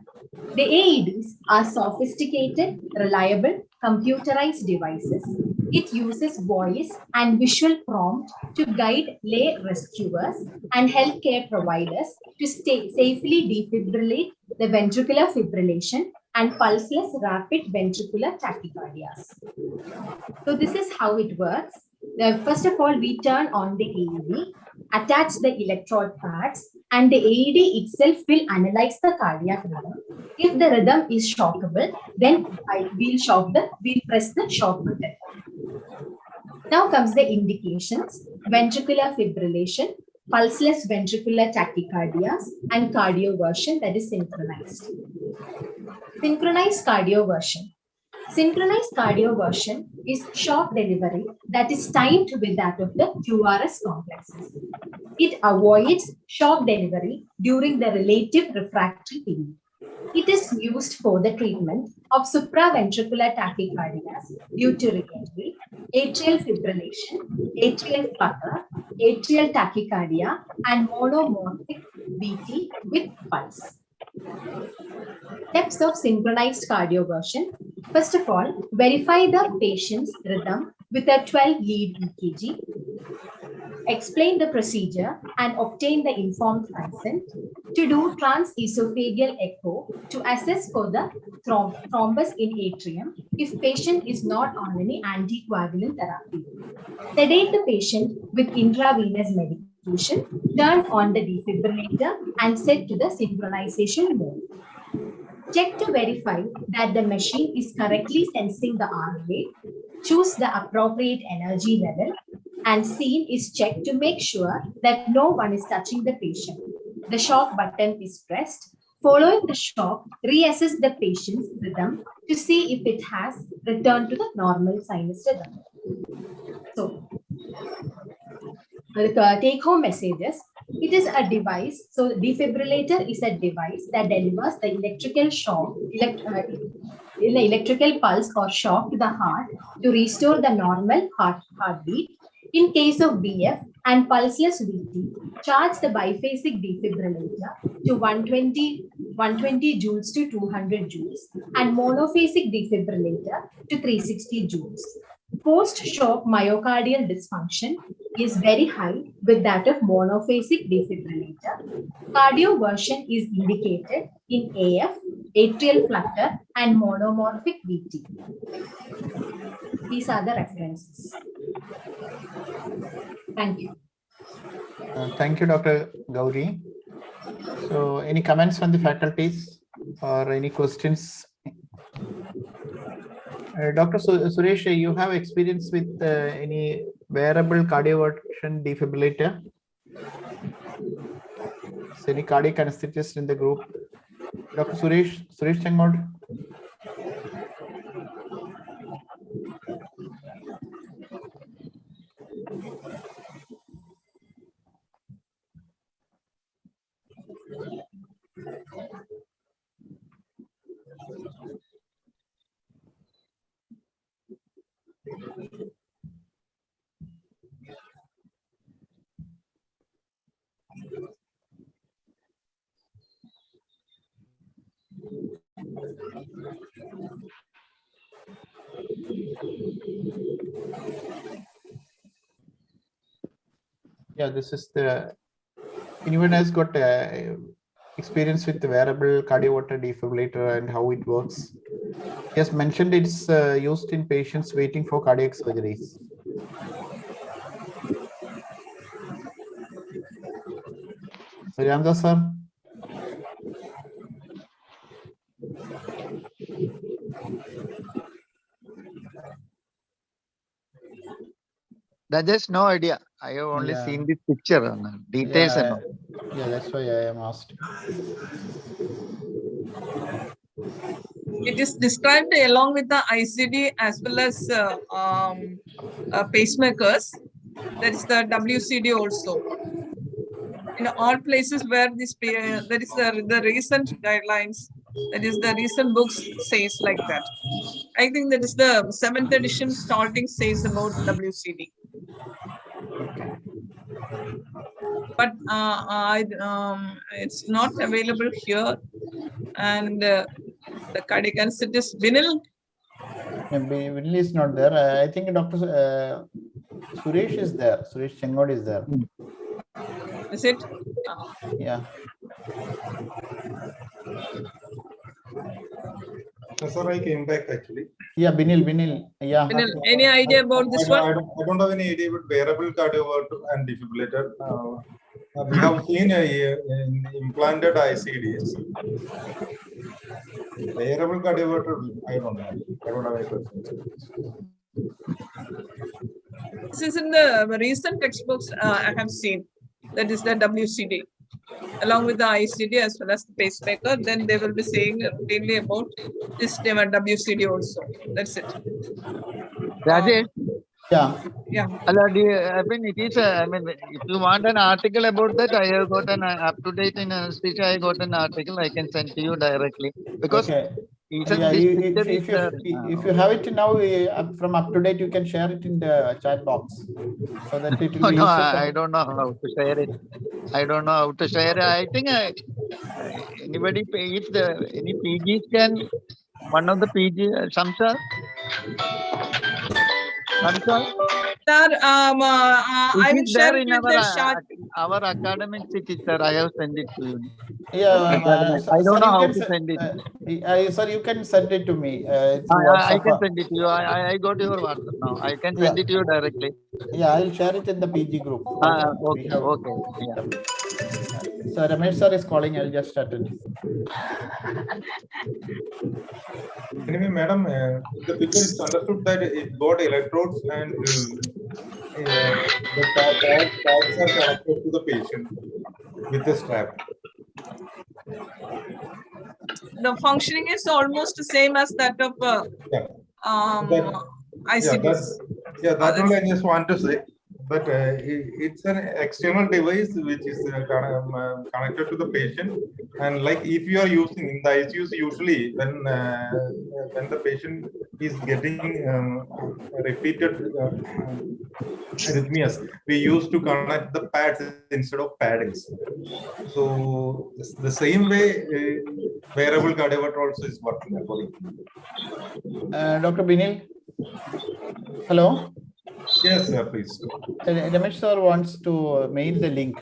The AEDs are sophisticated, reliable, computerized devices. It uses voice and visual prompt to guide lay rescuers and healthcare providers to safely defibrillate the ventricular fibrillation and pulseless rapid ventricular tachycardias. So this is how it works. First of all, we turn on the AED, attach the electrode pads, and the AED itself will analyze the cardiac rhythm. If the rhythm is shockable, then we'll press the shock button. Now comes the indications: ventricular fibrillation, pulseless ventricular tachycardias, and cardioversion, that is synchronized. Synchronized cardioversion. Synchronized cardioversion is shock delivery that is timed with that of the QRS complexes. It avoids shock delivery during the relative refractory period. It is used for the treatment of supraventricular tachycardias due to re-entry, atrial fibrillation, atrial flutter, atrial tachycardia, and monomorphic VT with pulse. Steps of synchronized cardioversion. First of all, verify the patient's rhythm with a 12-lead EKG. Explain the procedure and obtain the informed consent to do transesophageal echo to assess for the thrombus in atrium if patient is not on any anticoagulant therapy. Sedate the patient with intravenous medication, turn on the defibrillator and set to the synchronization mode. Check to verify that the machine is correctly sensing the R rate. Choose the appropriate energy level, and scene is checked to make sure that no one is touching the patient. The shock button is pressed. Following the shock, reassess the patient's rhythm to see if it has returned to the normal sinus rhythm. So, take-home messages. It is a device. So, defibrillator is a device that delivers the electrical shock, electrical pulse or shock to the heart to restore the normal heartbeat. In case of BF and pulseless VT, charge the biphasic defibrillator to 120 joules to 200 joules and monophasic defibrillator to 360 joules. Post-shock myocardial dysfunction is very high with that of monophasic defibrillator. Cardioversion is indicated in AF, atrial flutter, and monomorphic VT. These are the references. Thank you. Thank you, Dr. Gauri. So, any comments from the faculties or any questions? Dr. Suresh, you have experience with any wearable cardioversion defibrillator? Is any cardiac anesthetist in the group? Dr. Suresh Changod? Yeah, this is the, anyone has got experience with the wearable cardioverter defibrillator and how it works? Yes, mentioned it's used in patients waiting for cardiac surgeries. Ramdas sir? There's just no idea. I have only seen this picture on details and all. Yeah, that's why I am asked. It is described along with the ICD as well as pacemakers. There is the WCD also. In all places where this there is the recent guidelines, that is the recent books says like that. I think that is the 7th edition starting says about WCD. But it's not available here. And the cardiac anesthetist Binil. Binil is not there. I think Dr. Suresh is there. Suresh Changod is there. Is it? Yeah. Sir, I came back actually. Yeah, Binil. Yeah. Binil, any idea about this one? I don't have any idea about wearable cardioverter and defibrillator. We have seen implanted ICDs. Wearable cardioverter, I don't know. I don't have any questions. This is in the recent textbooks I have seen. That is the WCD, along with the ICD as well as the pacemaker. Then they will be saying routinely about this WCD also. That's it. Rajesh? Yeah. I mean, it is. I mean, if you want an article about that, I have got an up-to-date in anesthesia. I got an article. I can send to you directly because. Okay. Yeah, if you have it now from up to date, you can share it in the chat box so that it will be. No, I don't know how to share it. I don't know how to share it. I think anybody, if any PGs can, one of the PG, Shamsa. Sir, I will share it in the chat. Our academic it, sir. I have sent it to you. Yeah, I don't know how to send it. Sir, you can send it to me. I can send it to you. I got your WhatsApp now. I can send it to you directly. Yeah, I'll share it in the PG group. Okay. Yeah. So Ramesh sir is calling. I'll just attend. Anyway, madam, the picture is understood that it got electrodes and the pads are connected to the patient with the strap. The functioning is almost the same as that of ICDs. That's all I just want to say. But it's an external device which is connected to the patient, and like if you are using in the ICUs, usually when the patient is getting repeated arrhythmias, we used to connect the pads instead of paddings. So the same way wearable cardioverter also is working according to Dr. Binil, hello. Yes, sir, please. Ramesh sir wants to mail the link.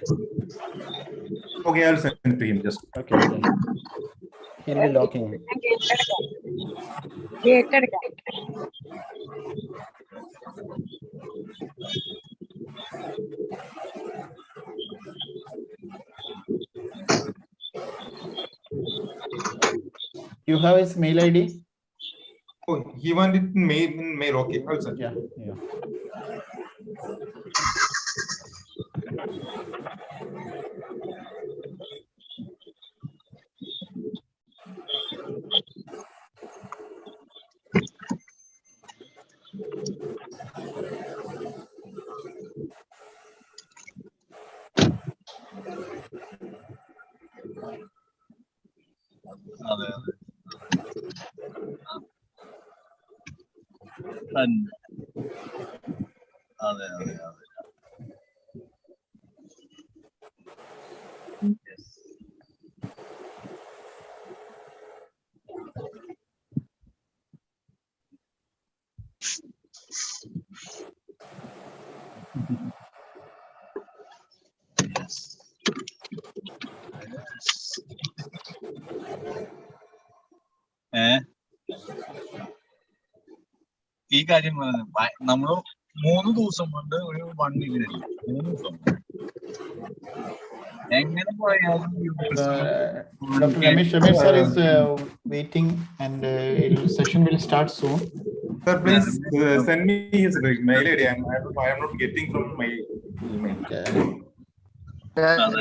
Okay, I'll send it to him just. Okay. He'll be logging. You have his mail ID? Oh, he wanted it in mail. Okay, I'll send. Yeah, yeah. അതെ തന്നെ. അതെ അതെ അതെ. ഈ കാര്യം നമ്മള് 3 ദിവസം കൊണ്ട് ഒരു 1 വീക്കിന് 3 ദിവസം എങ്ങനെ പോയാലും Dr. Ramesh sir is waiting, and session will start soon. Sir, please send me his mail ID. I am not getting from my email.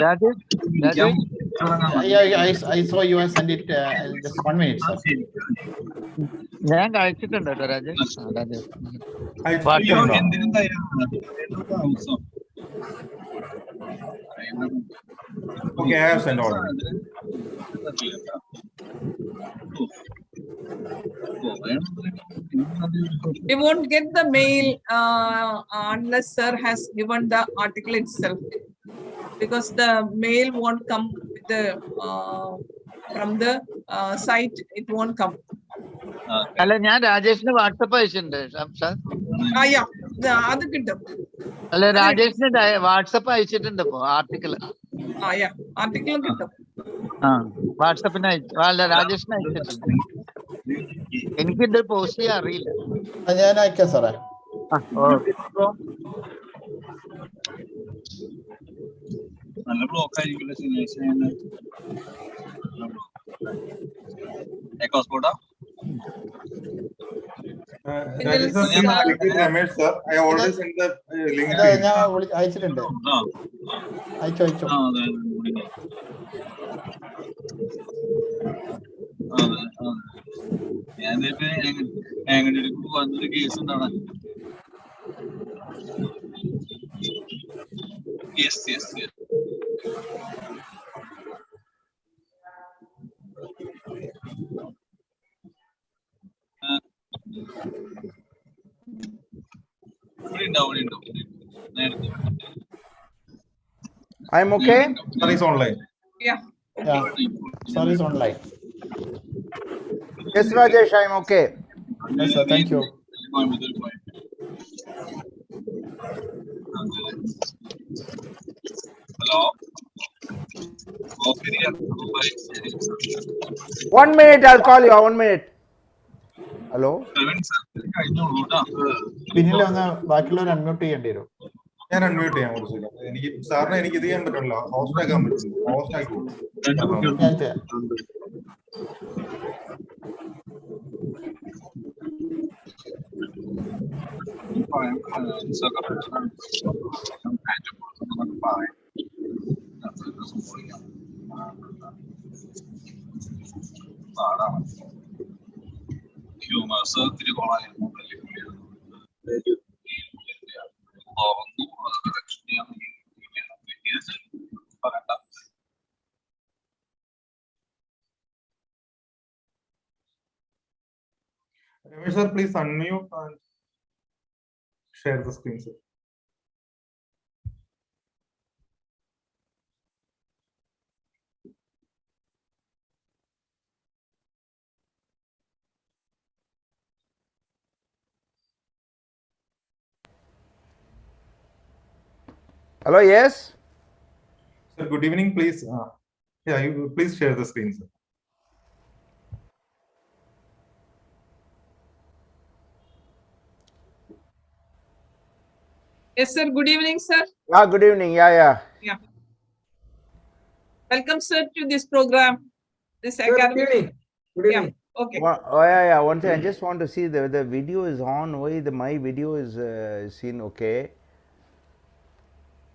Rajesh? Yeah, I saw you have sent it. Just 1 minute, sir. ഞാൻ കഴിച്ചിട്ടുണ്ട് കേട്ടോ രാജേഷ്. എന്തിനും തയ്യാറാണ്. Okay, I have sent all. We won't get the mail unless sir has given the article itself, because the mail won't come with the from the site. It won't come. അല്ല, ഞാൻ രാജേഷിന് WhatsApp അയച്ചിട്ടുണ്ട്. Yeah, അത് കിട്ടും. അല്ല, രാജേഷിന് WhatsApp അയച്ചിട്ടുണ്ട് ഇപ്പൊ article. Yeah, article കിട്ടും. വാട്സപ്പിന് അയച്ചു. അല്ല, രാജേഷിന് അയച്ചിട്ടുണ്ട്. എനിക്കിത് പോസ്റ്റ് ചെയ്യാൻ അറിയില്ല. ഞാൻ അയക്കാം സാറേ. നല്ല ബ്ലോക്ക് ആയിരിക്കില്ല ശനിയാഴ്ച. എക്കോസ്പോർട്ടാ Ramesh sir, I already sent the link. ഞാൻ അയച്ചിട്ടുണ്ട്. അയച്ചോ. ഞാനിപ്പോ എങ്ങനെ വന്നൊരു case ഉണ്ടാണ്. Yes. I'm okay. Sir is online. Yeah. Sir is online. Yes, Rajesh, I'm okay. Yes, sir. Thank you. Hello. 1 minute, I'll call you. 1 minute. Hello. പിന്നിൽ ഒന്ന് ബാക്കിയുള്ളവർ unmute ചെയ്യേണ്ടി വരും. ഞാൻ അൺമ്യൂട്ട് ചെയ്യാൻ കൊടുത്തില്ല. എനിക്ക് സാറിന് എനിക്ക് ഇത് ചെയ്യാൻ പറ്റില്ല. ഹോസ്റ്റ് ആക്കാൻ പറ്റും. ഹോസ്റ്റ് ആക്കി കൊടുക്കും. ഹ്യൂമേഴ്സ് ഒത്തിരി കോളായിരുന്നു. Ramesh sir, please unmute and share the screen, sir. Hello, yes. Sir, good evening, please. Yeah, you please share the screen, sir. Yes, sir. Good evening, sir. Good evening. Yeah. Welcome, sir, to this program. This academic. Good evening. Okay. Oh yeah. One thing I just want to see the video is on. Why my video is seen? Okay.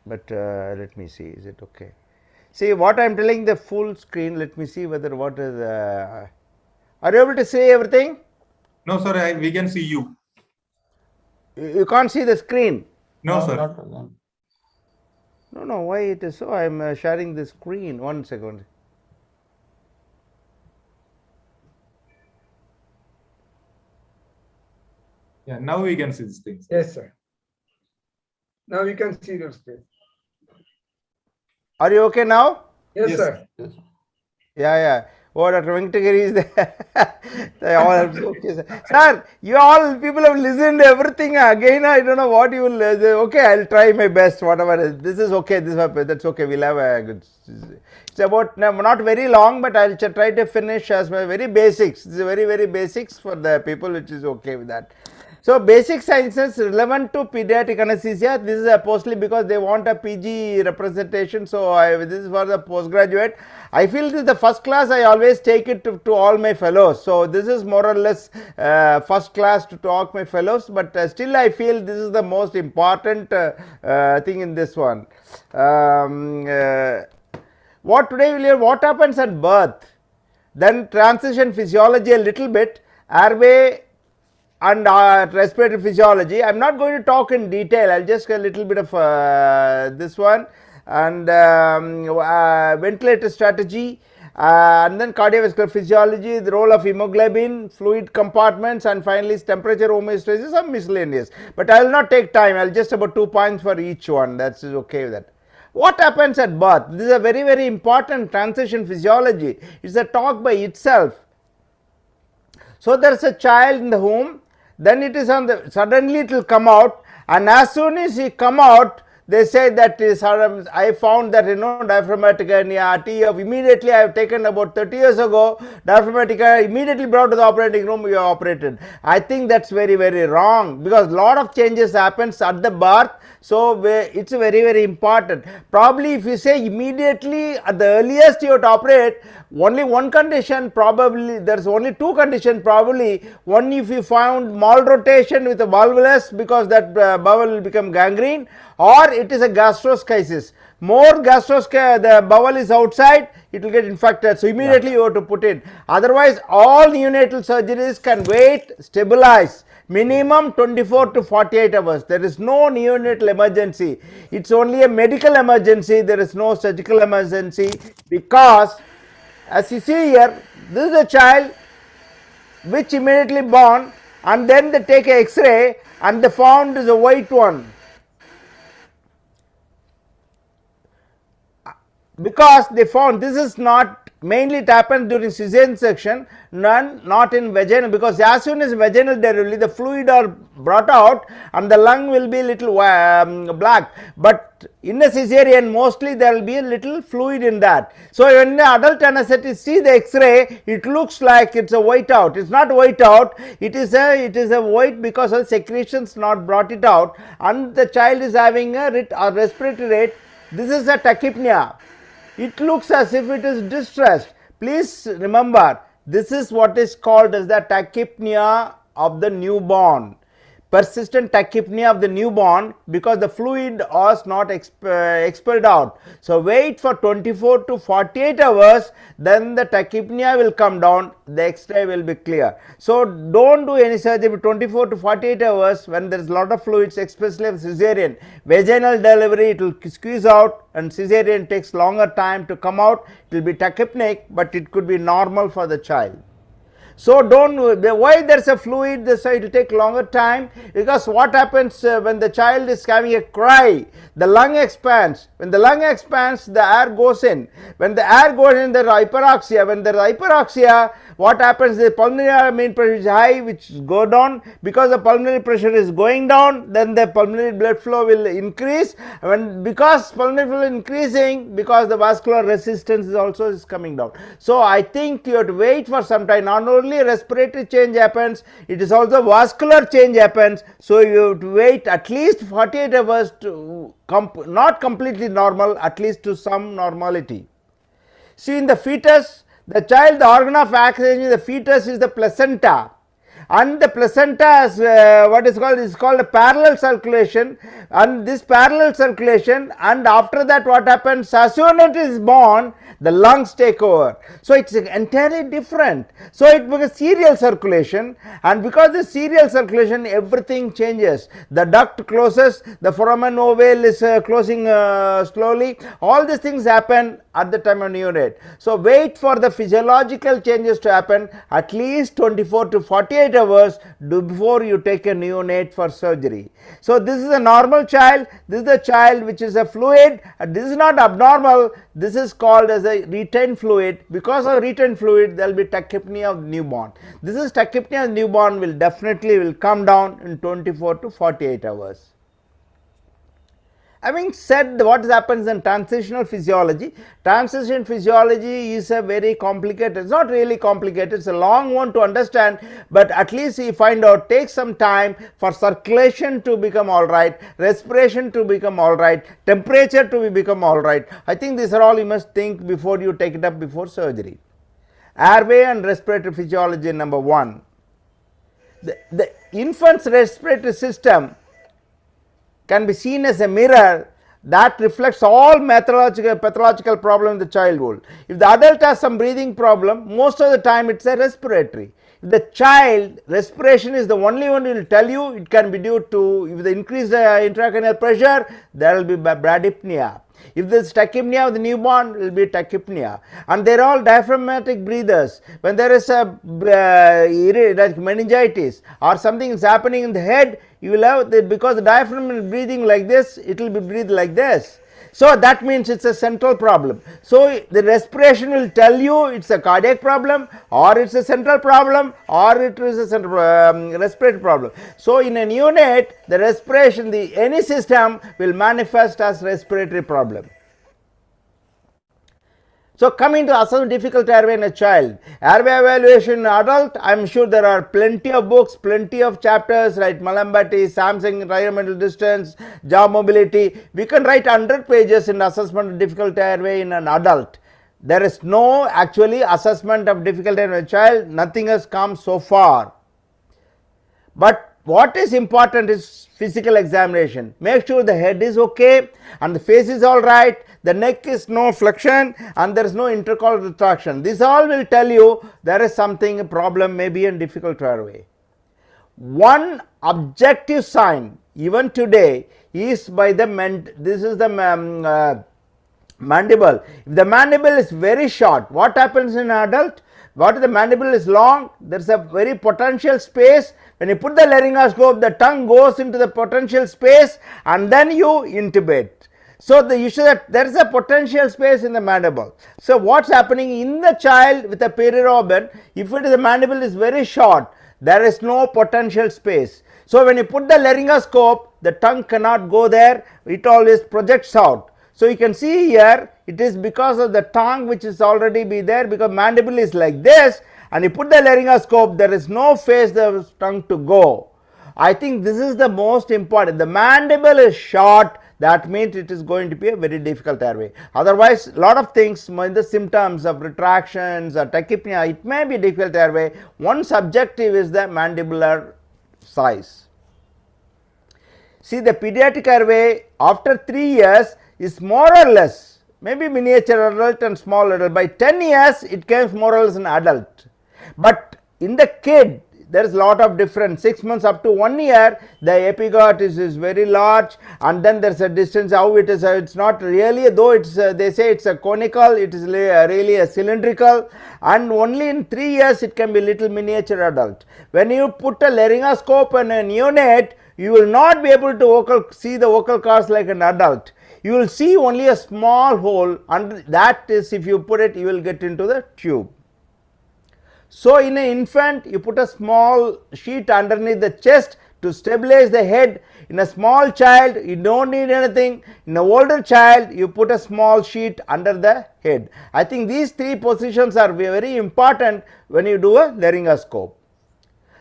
But let me see. Is it okay? See what I am telling the full screen. Let me see whether what is. Are you able to see everything? No, sir. We can see you. You can't see the screen. No, sir. No. Why it is so? I am sharing the screen. 1 second. Yeah, now we can see these things. Yes, sir. Now you can see your screen. Are you okay now? Yes, Yes. sir. Yeah. Oh, Dr. Venkatagiri is there. They all okay, sir. Sir, you all people have listened to everything. Again, I don't know what you will say. Okay, I'll try my best. Whatever. This is okay. That's okay. We'll have a good. It's about not very long, but I'll try to finish as my very basics. This is very basics for the people, which is okay with that. So basic sciences relevant to pediatric anesthesia. This is mostly because they want a PG representation. So this is for the postgraduate. I feel this is the first class. I always take it to all my fellows. So this is more or less first class to talk my fellows. But still, I feel this is the most important thing in this one. What today will hear? What happens at birth? Then transition physiology a little bit. Airway and respiratory physiology. I am not going to talk in detail. I'll just get a little bit of this one, and ventilator strategy, and then cardiovascular physiology, the role of hemoglobin, fluid compartments, and finally temperature homeostasis, some miscellaneous. But I will not take time. I'll just about 2 points for each one. That's okay with that. What happens at birth? This is a very important transition physiology. It's a talk by itself. So there is a child in the womb. Then it is on the, suddenly it will come out, and as soon as he come out, they say that is, I found that diaphragmatic hernia, TF, immediately I have taken about 30 years ago, diaphragmatic hernia, immediately brought to the operating room, we are operated. I think that's very wrong, because lot of changes happens at the birth. So it's very important. Probably if you say immediately at the earliest you have to operate, only one condition, probably there's only two conditions probably. One, if you found malrotation with a volvulus, because that bowel will become gangrene, or it is a gastroschisis. More the bowel is outside, it will get infected, so immediately you have to put in. Otherwise all neonatal surgeries can wait, stabilize. Minimum 24 to 48 hours. There is no neonatal emergency. It's only a medical emergency. There is no surgical emergency, because as you see here, this is a child which immediately born, and then they take a X-ray and they found is a white one. Because they found this is not, mainly it happens during cesarean section, not in vaginal, because as soon as vaginal delivery the fluid are brought out and the lung will be little black, but in a cesarean mostly there will be a little fluid in that. So when the adult anesthetist see the X-ray, it looks like it's a white out. It's not white out, it is a white because of secretions not brought it out, and the child is having a respiratory rate. This is a tachypnea. It looks as if it is distressed. Please remember, this is what is called as the tachypnea of the newborn. Persistent tachypnea of the newborn, because the fluid was not expelled out. So wait for 24 to 48 hours, then the tachypnea will come down, the X-ray will be clear. So don't do any surgery 24 to 48 hours when there is a lot of fluids, especially of cesarean. Vaginal delivery, it will squeeze out, and cesarean takes longer time to come out. It will be tachypnic, but it could be normal for the child. So why there is a fluid, so it will take longer time, because what happens when the child is having a cry, the lung expands. When the lung expands, the air goes in. When the air goes in, there is hyperoxia. When there is hyperoxia, what happens? The pulmonary mean pressure is high, which go down. Because the pulmonary pressure is going down, then the pulmonary blood flow will increase. Because pulmonary flow is increasing, because the vascular resistance is also coming down. So I think you have to wait for some time. Not only respiratory change happens, it is also vascular change happens. So you have to wait at least 48 hours to not completely normal, at least to some normality. See, in the fetus, The child, the organ of accession is the fetus is the placenta, and the placenta has what is called a parallel circulation, and this parallel circulation, and after that what happens, as soon as it is born, the lungs take over. So it's entirely different. So it becomes serial circulation, and because the serial circulation, everything changes. The duct closes, the foramen ovale is closing slowly. All these things happen at the time of neonate. So wait for the physiological changes to happen at least 24 to 48 hours before you take a neonate for surgery. So this is a normal child, this is the child which is a fluid, and this is not abnormal, this is called as a retained fluid. Because of retained fluid, there will be tachypnea of newborn. This is tachypnea of newborn will definitely come down in 24 to 48 hours. Having said what happens in transitional physiology, transition physiology is a very complicated, it's not really complicated, it's a long one to understand, but at least you find out, take some time for circulation to become alright, respiration to become alright, temperature to become alright. I think these are all you must think before you take it up before surgery. Airway and respiratory physiology, number 1. The infant's respiratory system can be seen as a mirror that reflects all pathological problem in the childhood. If the adult has some breathing problem, most of the time it's a respiratory. If the child, respiration is the only one who will tell you, it can be due to, if the increased intracranial pressure, there will be bradypnea. If there is tachypnea of the newborn, it will be tachypnea, and they are all diaphragmatic breathers. When there is a like meningitis or something is happening in the head, you will have because the diaphragm is breathing like this, it will be breathed like this. So that means it's a central problem. So the respiration will tell you it's a cardiac problem, or it's a central problem, or it is a central respiratory problem. So in a neonate, the respiration, any system will manifest as respiratory problem. So coming to assessment difficult airway in a child, airway evaluation in adult, I am sure there are plenty of books, plenty of chapters, right? Malambati, Samsung, environmental distance, jaw mobility. We can write 100 pages in assessment of difficult airway in an adult. There is no actually assessment of difficult airway in a child, nothing has come so far. But what is important is physical examination. Make sure the head is okay and the face is all right, the neck is no flexion and there is no intercostal retraction. This all will tell you there is something, a problem maybe in difficult airway. One objective sign even today is by the mandible. If the mandible is very short, what happens in an adult? What if the mandible is long? There is a very potential space. When you put the laryngoscope, the tongue goes into the potential space and then you intubate. So the issue that there is a potential space in the mandible. So what's happening in the child with a periorban, if the mandible is very short, there is no potential space. So when you put the laryngoscope, the tongue cannot go there, it always projects out. So you can see here, it is because of the tongue which is already be there, because mandible is like this, and you put the laryngoscope, there is no face the tongue to go. I think this is the most important. The mandible is short, that means it is going to be a very difficult airway. Otherwise, a lot of things, the symptoms of retractions or tachypnea, it may be difficult airway. One subjective is the mandibular size. See, the pediatric airway after 3 years is more or less maybe miniature adult and small adult. By 10 years, it becomes more or less an adult. But in the kid, there is a lot of difference. 6 months up to 1 year, the epiglottis is very large, and then there is a distance how it is. It's not really, though it's they say it's a conical, it is really a cylindrical, and only in 3 years it can be little miniature adult. When you put a laryngoscope and a neonate, you will not be able to see the vocal cords like an adult. You will see only a small hole, and that is, if you put it, you will get into the tube. So in an infant, you put a small sheet underneath the chest to stabilize the head. In a small child, you don't need anything. In an older child, you put a small sheet under the head. I think these three positions are very important when you do a laryngoscope.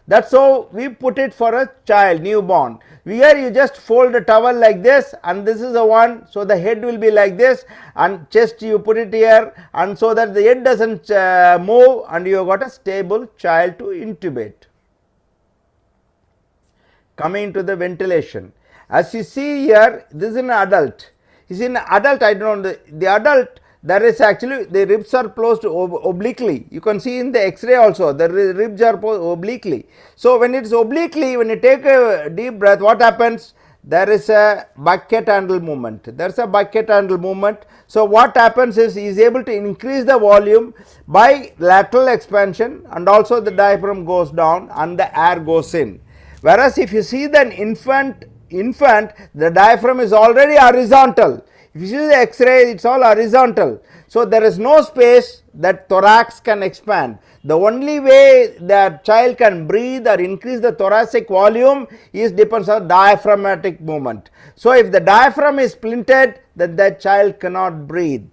That's how we put it for a child, newborn. Here you just fold a towel like this, and this is the one, so the head will be like this, and chest you put it here, and so that the head doesn't move, and you have got a stable child to intubate. Coming to the ventilation, as you see here, this is an adult. You see, in adult, I don't know, the adult, there is actually the ribs are closed obliquely. You can see in the X-ray also, the ribs are obliquely. So when it's obliquely, when you take a deep breath, what happens? There is a bucket handle movement. There's a bucket handle movement. So what happens is he is able to increase the volume by lateral expansion, and also the diaphragm goes down and the air goes in. Whereas if you see the infant, the diaphragm is already horizontal. If you see the X-ray, it's all horizontal. So there is no space that thorax can expand. The only way the child can breathe or increase the thoracic volume is depends on diaphragmatic movement. So if the diaphragm is splinted, then the child cannot breathe.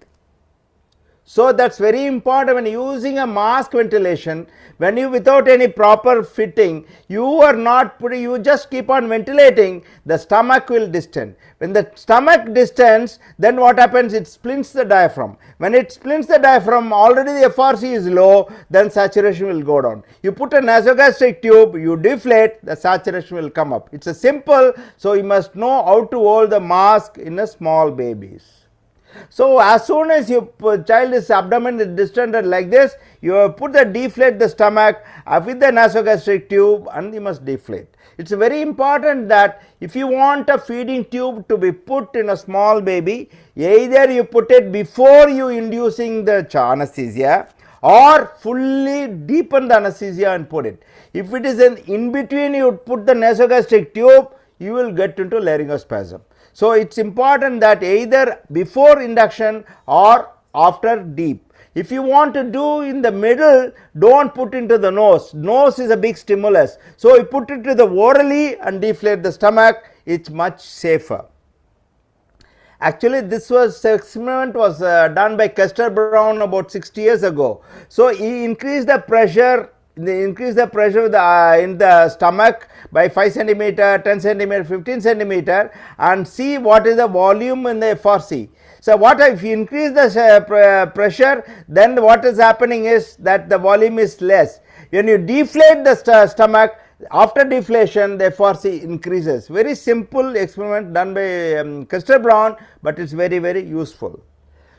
So that's very important when using a mask ventilation. When you without any proper fitting, you are not putting, you just keep on ventilating, the stomach will distend. When the stomach distends, then what happens? It splints the diaphragm. When it splints the diaphragm, already the FRC is low, then saturation will go down. You put a nasogastric tube, you deflate, the saturation will come up. It's a simple, so you must know how to hold the mask in a small babies. So as soon as your child is abdomen is distended like this, you put the deflate the stomach with the nasogastric tube, and you must deflate. It's very important that if you want a feeding tube to be put in a small baby, either you put it before you inducing the anesthesia, or fully deepen the anesthesia and put it. If it is in between, you put the nasogastric tube, you will get into laryngospasm. So it's important that either before induction or after deep. If you want to do in the middle, don't put into the nose. Nose is a big stimulus. So you put it to the orally and deflate the stomach. It's much safer. Actually, this experiment was done by Kester Brown about 60 years ago. So he increased the pressure. They increase the pressure in the stomach by 5 centimeter, 10 centimeter, 15 centimeter, and see what is the volume in the FRC. So what if you increase the pressure, then what is happening is that the volume is less. When you deflate the stomach, after deflation the FRC increases. Very simple experiment done by Kester Brown, but it's very, very useful.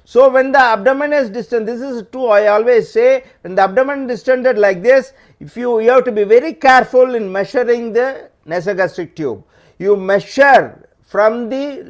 So when the abdomen is distended, this is true, I always say, when the abdomen is distended like this, you have to be very careful in measuring the nasogastric tube. You measure from the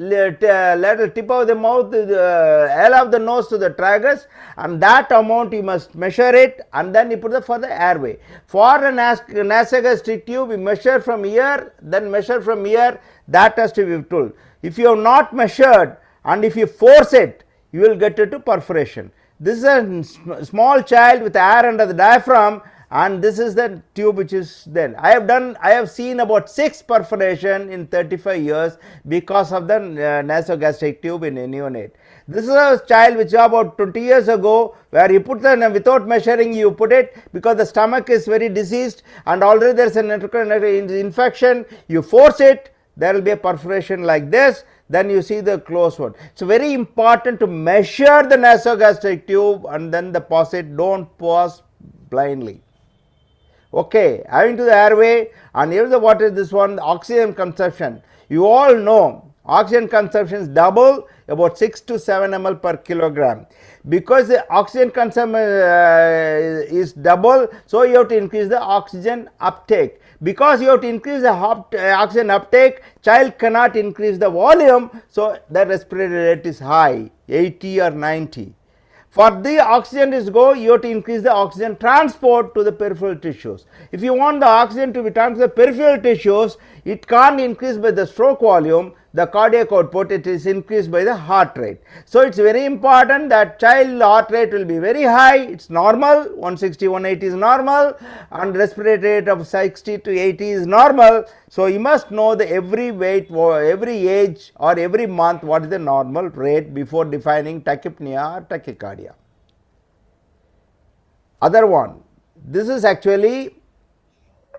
lateral tip of the mouth to the L of the nose to the tragus, and that amount you must measure it, and then you put it for the airway. For a nasogastric tube, you measure from here, then measure from here, that has to be told. If you have not measured and if you force it, you will get into perforation. This is a small child with air under the diaphragm, and this is the tube which is there. I have seen about 6 perforation in 35 years because of the nasogastric tube in a neonate. This is a child which about 20 years ago, where you put the, without measuring you put it, because the stomach is very diseased and already there is an infection, you force it, there will be a perforation like this, then you see the closed one. It's very important to measure the nasogastric tube and then deposit, don't pause blindly. Okay, having to the airway, and here's the what is this one, the oxygen consumption. You all know oxygen consumption is double, about 6 to 7 ml per kilogram. Because the oxygen consumption is double, so you have to increase the oxygen uptake. Because you have to increase the oxygen uptake, child cannot increase the volume, so the respiratory rate is high, 80 or 90. For the oxygen to go, you have to increase the oxygen transport to the peripheral tissues. If you want the oxygen to be transferred to the peripheral tissues, it can't increase by the stroke volume, the cardiac output, it is increased by the heart rate. So it's very important that child heart rate will be very high, it's normal, 160, 180 is normal, and respiratory rate of 60 to 80 is normal. So you must know the every weight, every age or every month what is the normal rate before defining tachypnea or tachycardia. Other one, this is actually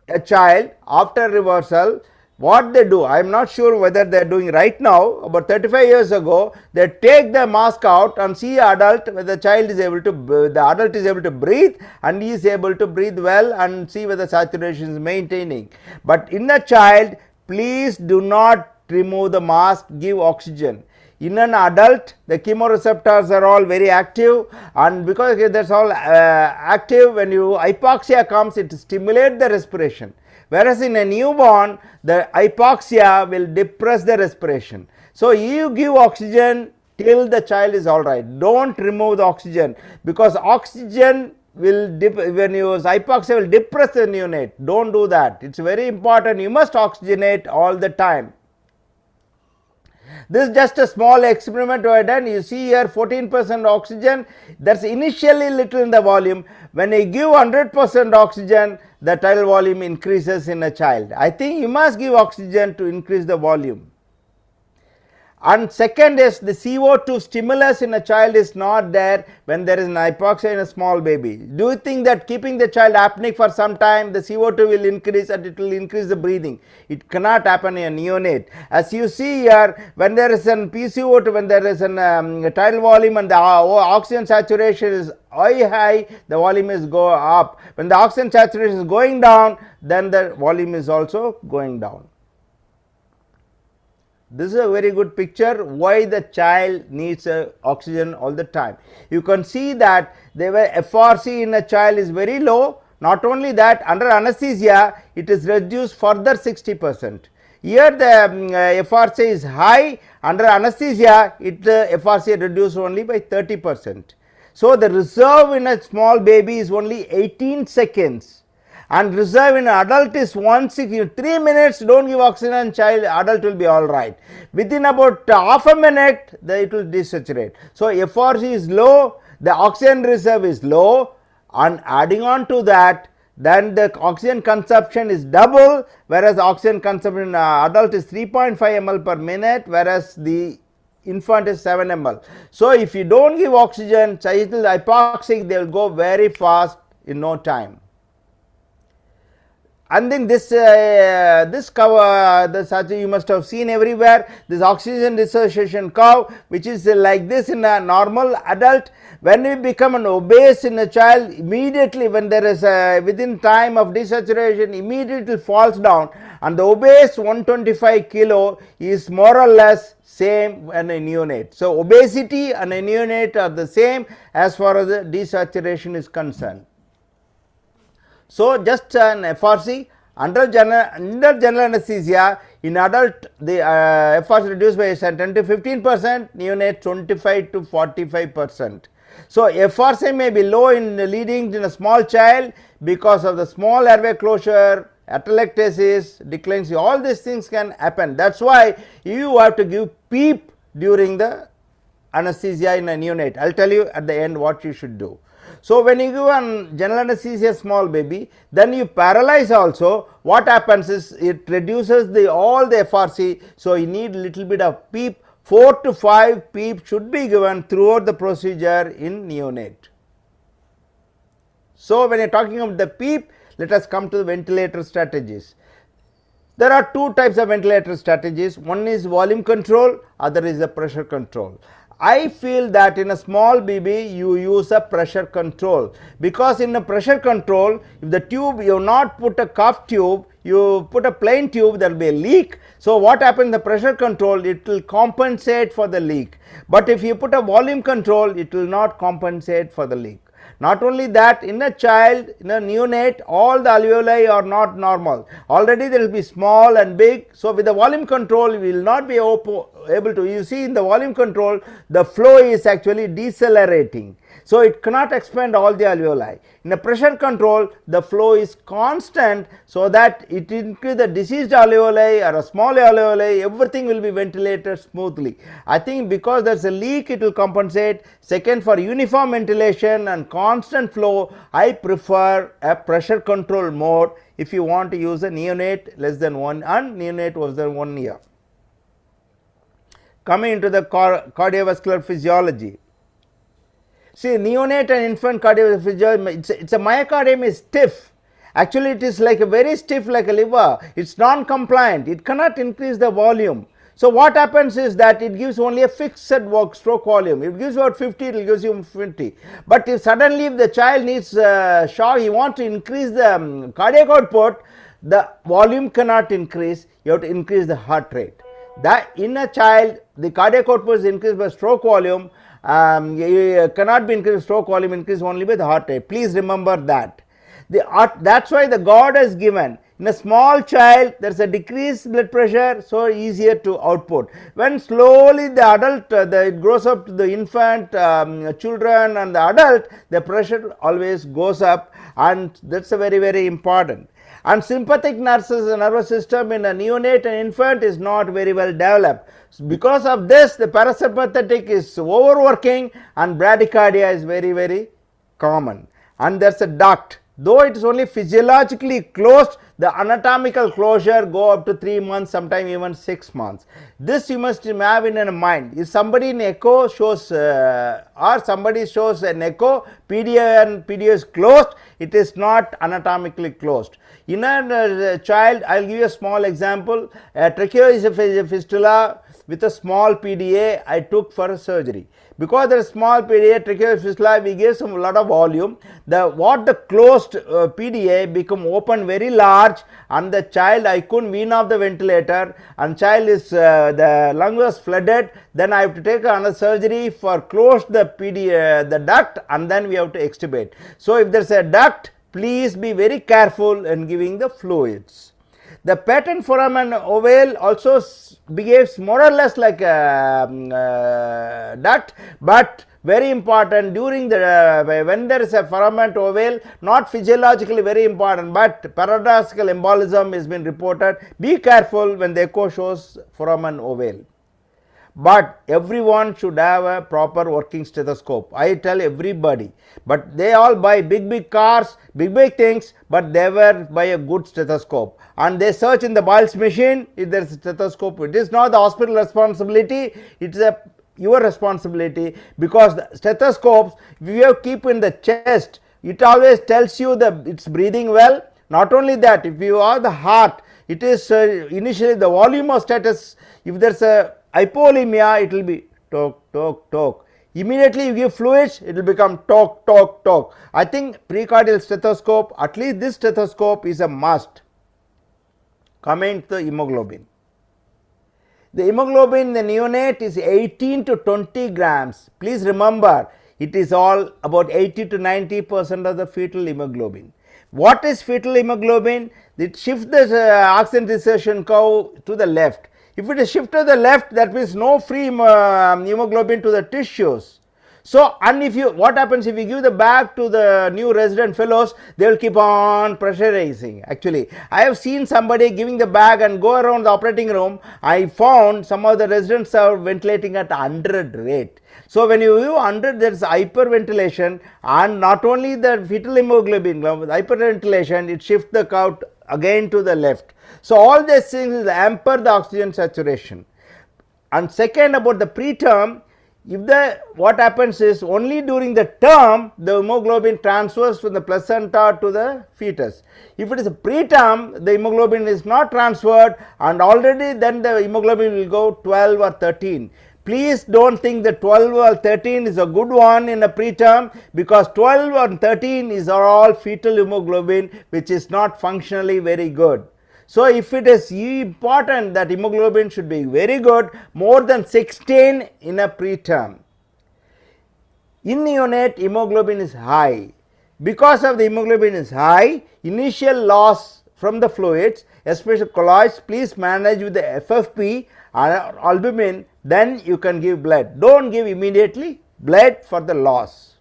a child after reversal, what they do, I am not sure whether they are doing right now. About 35 years ago, they take the mask out and see adult, whether the child is able to, the adult is able to breathe and he is able to breathe well, and see whether saturation is maintaining. But in a child, please do not remove the mask, give oxygen. In an adult, the chemoreceptors are all very active, and because that's all active, when hypoxia comes, it stimulates the respiration. Whereas in a newborn, the hypoxia will depress the respiration. So you give oxygen till the child is all right. Don't remove the oxygen, because oxygen will when you use hypoxia will depress the neonate. Don't do that. It's very important. You must oxygenate all the time. This is just a small experiment we have done. You see here 14% oxygen, that's initially little in the volume. When you give 100% oxygen, the tidal volume increases in a child. I think you must give oxygen to increase the volume. And second is the CO2 stimulus in a child is not there when there is an hypoxia in a small baby. Do you think that keeping the child apneic for some time, the CO2 will increase and it will increase the breathing? It cannot happen in a neonate. As you see here, when there is an PCO2, when there is an tidal volume and the oxygen saturation is high, the volume is go up. When the oxygen saturation is going down, then the volume is also going down. This is a very good picture why the child needs oxygen all the time. You can see that the FRC in a child is very low. Not only that, under anesthesia it is reduced further 60%. Here the FRC is high, under anesthesia FRC reduced only by 30%. So the reserve in a small baby is only 18 seconds. And reserve in adult is 160. 3 minutes, don't give oxygen, child, adult will be all right. Within about half a minute, it will desaturate. So FRC is low, the oxygen reserve is low, and adding on to that, then the oxygen consumption is double, whereas oxygen consumption in adult is 3.5 ml per minute, whereas the infant is 7 ml. So if you don't give oxygen, child is hypoxic, they will go very fast in no time. And then this cover, you must have seen everywhere, this oxygen dissociation curve, which is like this in a normal adult. When we become an obese in a child, immediately when there is within time of desaturation, immediately falls down, and the obese 125 kilo is more or less same in a neonate. So obesity and a neonate are the same as far as the desaturation is concerned. So just an FRC under general anesthesia, in adult the FRC reduced by 10 to 15%, neonate 25 to 45%. So FRC may be low in leading in a small child because of the small airway closure, atelectasis, declines, all these things can happen. That's why you have to give PEEP during the anesthesia in a neonate. I'll tell you at the end what you should do. So when you give a general anesthesia small baby, then you paralyze also. What happens is it reduces all the FRC, so you need little bit of PEEP. 4 to 5 PEEP should be given throughout the procedure in neonate. So when you are talking about the PEEP, let us come to the ventilator strategies. There are two types of ventilator strategies. One is volume control, other is the pressure control. I feel that in a small baby you use a pressure control, because in a pressure control, if the tube, you have not put a cuff tube, you put a plain tube, there will be a leak. So what happens in the pressure control, it will compensate for the leak, but if you put a volume control, it will not compensate for the leak. Not only that, in a child, in a neonate, all the alveoli are not normal. Already there will be small and big. So with the volume control, we will not be able to, you see in the volume control, the flow is actually decelerating. So it cannot expand all the alveoli. In a pressure control, the flow is constant, so that it increases the diseased alveoli or a small alveoli, everything will be ventilated smoothly. I think because there is a leak, it will compensate. Second, for uniform ventilation and constant flow, I prefer a pressure control mode if you want to use a neonate less than 1 and neonate was than 1 year. Coming into the cardiovascular physiology. See, neonate and infant cardiovascular physiology, it's a myocardium is stiff, Actually, it is like a very stiff like a liver. It's non-compliant. It cannot increase the volume. So what happens is that it gives only a fixed stroke volume. If it gives about 50, it will give you 50. But if suddenly if the child needs shock, you want to increase the cardiac output, the volume cannot increase. You have to increase the heart rate. That in a child, the cardiac output is increased by stroke volume. Cannot be increased stroke volume, increased only by the heart rate. Please remember that. That's why the God has given. In a small child, there is a decreased blood pressure, so easier to output. When slowly the adult, it grows up to the infant, children and the adult, the pressure always goes up, and that's a very, very important. And sympathetic nervous system in a neonate and infant is not very well developed. Because of this, the parasympathetic is overworking and bradycardia is very, very common. And there's a duct. Though it is only physiologically closed, the anatomical closure go up to 3 months, sometimes even 6 months. This you must have in your mind. If somebody in echo shows or somebody shows an echo, PDA is closed, it is not anatomically closed. In a child, I will give you a small example. A tracheoesophageal fistula with a small PDA I took for a surgery. Because there is small PDA, tracheoesophageal fistula, we gave some lot of volume. The closed PDA become open very large, and the child, I couldn't wean off the ventilator, and child is the lung was flooded. Then I have to take another surgery for close the PDA, the duct, and then we have to extubate. So if there is a duct, please be very careful in giving the fluids. The patent foramen ovale also behaves more or less like a duct, but very important during the when there is a foramen ovale, not physiologically very important, but paradoxical embolism has been reported. Be careful when the echo shows foramen ovale. But everyone should have a proper working stethoscope. I tell everybody, but they all buy big cars, big things, but they never buy a good stethoscope. And they search in the Biles machine if there is a stethoscope. It is not the hospital responsibility, it is your responsibility, because the stethoscopes, if you keep in the chest, it always tells you that it's breathing well. Not only that, if you are the heart, it is initially the volume of status. If there is a hypovolemia, it will be toke. Immediately you give fluids, it will become toke. I think precordial stethoscope, at least this stethoscope is a must. Coming to the hemoglobin. The hemoglobin in the neonate is 18 to 20 grams. Please remember, it is all about 80 to 90% of the fetal hemoglobin. What is fetal hemoglobin? It shifts the oxygen reservation curve to the left. If it is shifted to the left, that means no free hemoglobin to the tissues. So, and if you, what happens if you give the bag to the new resident fellows, they will keep on pressurizing. Actually, I have seen somebody giving the bag and go around the operating room. I found some of the residents are ventilating at 100 rate. So when you give 100, there is hyperventilation, and not only the fetal hemoglobin, hyperventilation, it shifts the curve again to the left. So all these things hamper the oxygen saturation. And second, about the preterm, if what happens is only during the term the hemoglobin transfers from the placenta to the fetus. If it is a preterm, the hemoglobin is not transferred, and already then the hemoglobin will go 12 or 13. Please don't think that 12 or 13 is a good one in a preterm, because 12 or 13 is all fetal hemoglobin, which is not functionally very good. So if it is important that hemoglobin should be very good, more than 16 in a preterm. In neonate, hemoglobin is high. Because of the hemoglobin is high, initial loss from the fluids, especially colloids, please manage with the FFP and albumin, then you can give blood. Don't give immediately blood for the loss.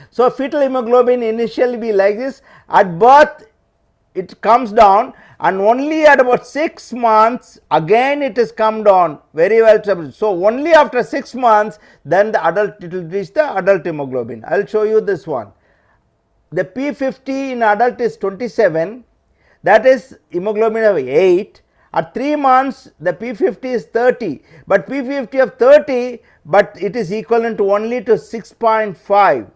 So fetal hemoglobin initially be like this. At birth it comes down, and only at about 6 months again it has come down very well. So only after 6 months then the adult, it will reach the adult hemoglobin. I will show you this one. The P50 in adult is 27, that is hemoglobin of 8. At 3 months the P50 is 30, but P50 of 30, but it is equivalent to only to 6.5.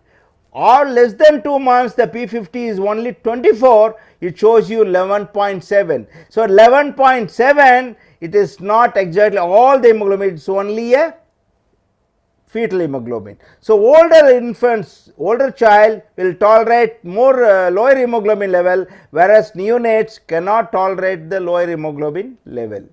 or less than 2 months the P50 is only 24, it shows you 11.7. So 11.7, it is not exactly all the hemoglobin, it's only a fetal hemoglobin. So older infants, older child will tolerate more lower hemoglobin level, whereas neonates cannot tolerate the lower hemoglobin level.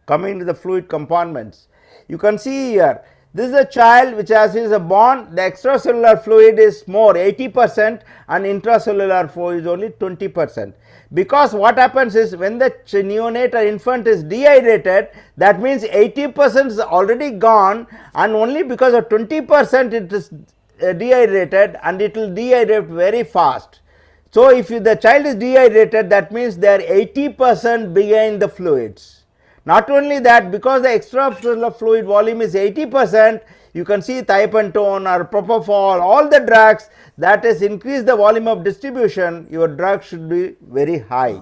Coming to the fluid compartments, you can see here, this is a child which has is a born, the extracellular fluid is more 80% and intracellular fluid is only 20%. Because what happens is when the neonate or infant is dehydrated, that means 80% is already gone, and only because of 20% it is dehydrated, and it will dehydrate very fast. So if the child is dehydrated, that means they are 80% behind the fluids. Not only that, because the extracellular fluid volume is 80%, you can see thiopentone or propofol, all the drugs that has increased the volume of distribution, your drug should be very high.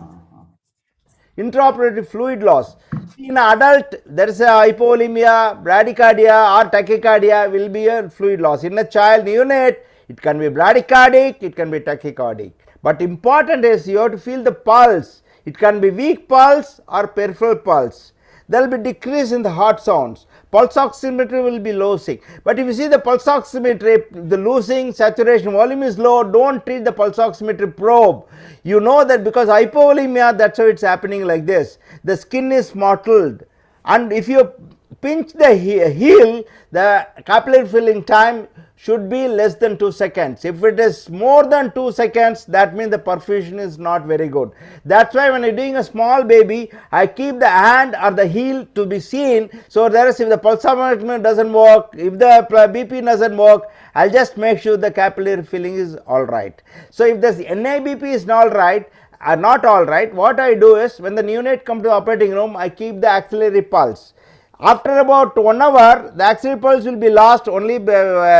Intraoperative fluid loss. In adult, there is a hypovolemia, bradycardia or tachycardia will be a fluid loss. In a child neonate, it can be bradycardic, it can be tachycardic. But important is you have to feel the pulse. It can be weak pulse or peripheral pulse. There will be decrease in the heart sounds. Pulse oximetry will be losing. But if you see the pulse oximetry, the losing, saturation, volume is low, don't treat the pulse oximetry probe. You know that because hypovolemia, that's how it's happening like this. The skin is mottled, and if you pinch the heel, the capillary filling time should be less than 2 seconds. If it is more than 2 seconds, that means the perfusion is not very good. That's why when you're doing a small baby, I keep the hand or the heel to be seen. So there is, if the pulse oximetry doesn't work, if the BP doesn't work, I'll just make sure the capillary filling is all right. So if the NIBP is not all right, what I do is when the neonate comes to the operating room, I keep the axillary pulse. After about 1 hour, the axillary pulse will be lost, only the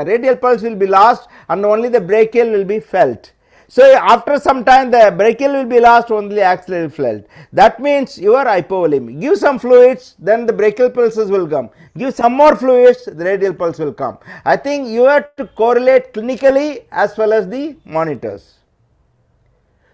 radial pulse will be lost, and only the brachial will be felt. So after some time, the brachial will be lost, only axillary felt. That means you are hypovolemic. Give some fluids, then the brachial pulses will come. Give some more fluids, the radial pulse will come. I think you have to correlate clinically as well as the monitors.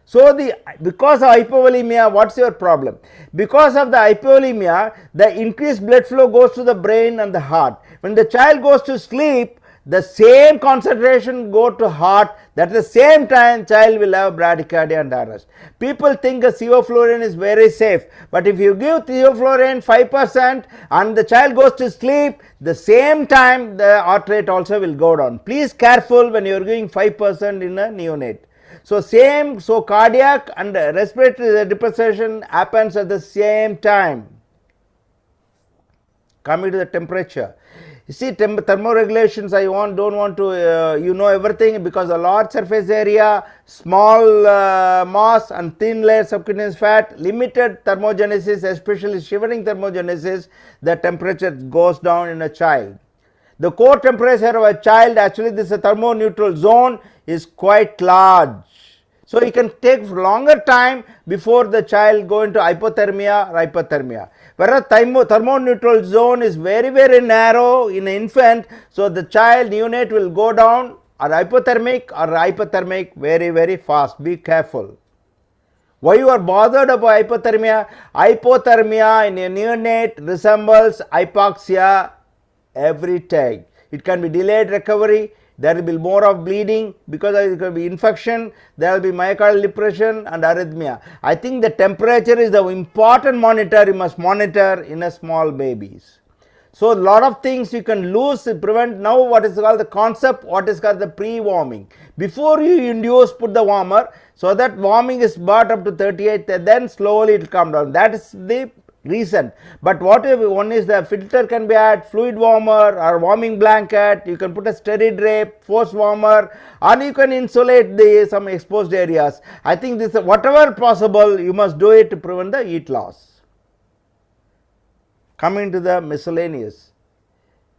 So because of hypovolemia, what's your problem? Because of the hypovolemia, the increased blood flow goes to the brain and the heart. When the child goes to sleep, the same concentration go to heart. At the same time, child will have bradycardia and arrest. People think a sevoflurane is very safe, but if you give sevoflurane 5% and the child goes to sleep, the same time the heart rate also will go down. Please careful when you are giving 5% in a neonate. So cardiac and respiratory depression happens at the same time. Coming to the temperature, you see thermoregulations, I don't want to you know everything, because a large surface area, small mass and thin layer subcutaneous fat, limited thermogenesis, especially shivering thermogenesis, the temperature goes down in a child. The core temperature of a child, actually this thermoneutral zone is quite large. So it can take longer time before the child go into hypothermia or hypothermia. Whereas thermoneutral zone is very, very narrow in an infant, so the child neonate will go down or hypothermic very, very fast. Be careful. Why you are bothered about hypothermia? Hypothermia in a neonate resembles hypoxia every time. It can be delayed recovery. There will be more of bleeding because there will be infection, there will be myocardial depression and arrhythmia. I think the temperature is the important monitor you must monitor in a small babies. So a lot of things you can lose, prevent now what is called the concept, what is called the pre-warming. Before you induce, put the warmer, so that warming is brought up to 38, then slowly it will come down. That is the reason. But whatever one is, the filter can be added, fluid warmer or warming blanket, you can put a steady drape, force warmer, or you can insulate some exposed areas. I think this, whatever possible, you must do it to prevent the heat loss. Coming to the miscellaneous,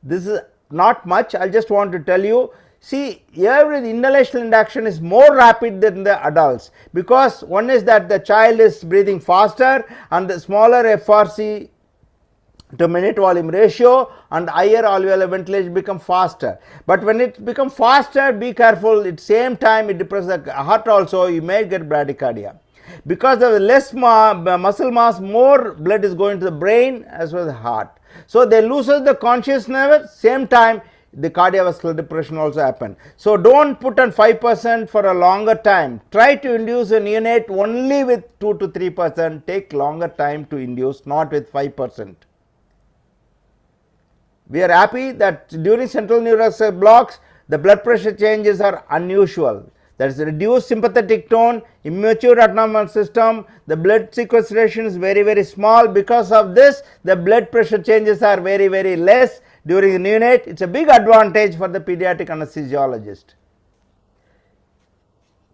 this is not much, I just want to tell you. See, every inhalational induction is more rapid than the adults, because one is that the child is breathing faster and the smaller FRC to minute volume ratio, and higher alveolar ventilation become faster. But when it become faster, be careful, at same time it depresses the heart also, you may get bradycardia. Because of less muscle mass, more blood is going to the brain as well as the heart. So they loses the consciousness, same time the cardiovascular depression also happen. So don't put on 5% for a longer time. Try to induce a neonate only with 2 to 3%. Take longer time to induce, not with 5%. We are happy that during central nervous blocks, the blood pressure changes are unusual. That is reduced sympathetic tone, immature autonomic system, the blood sequestration is very, very small. Because of this, the blood pressure changes are very, very less during the neonate. It's a big advantage for the pediatric anesthesiologist.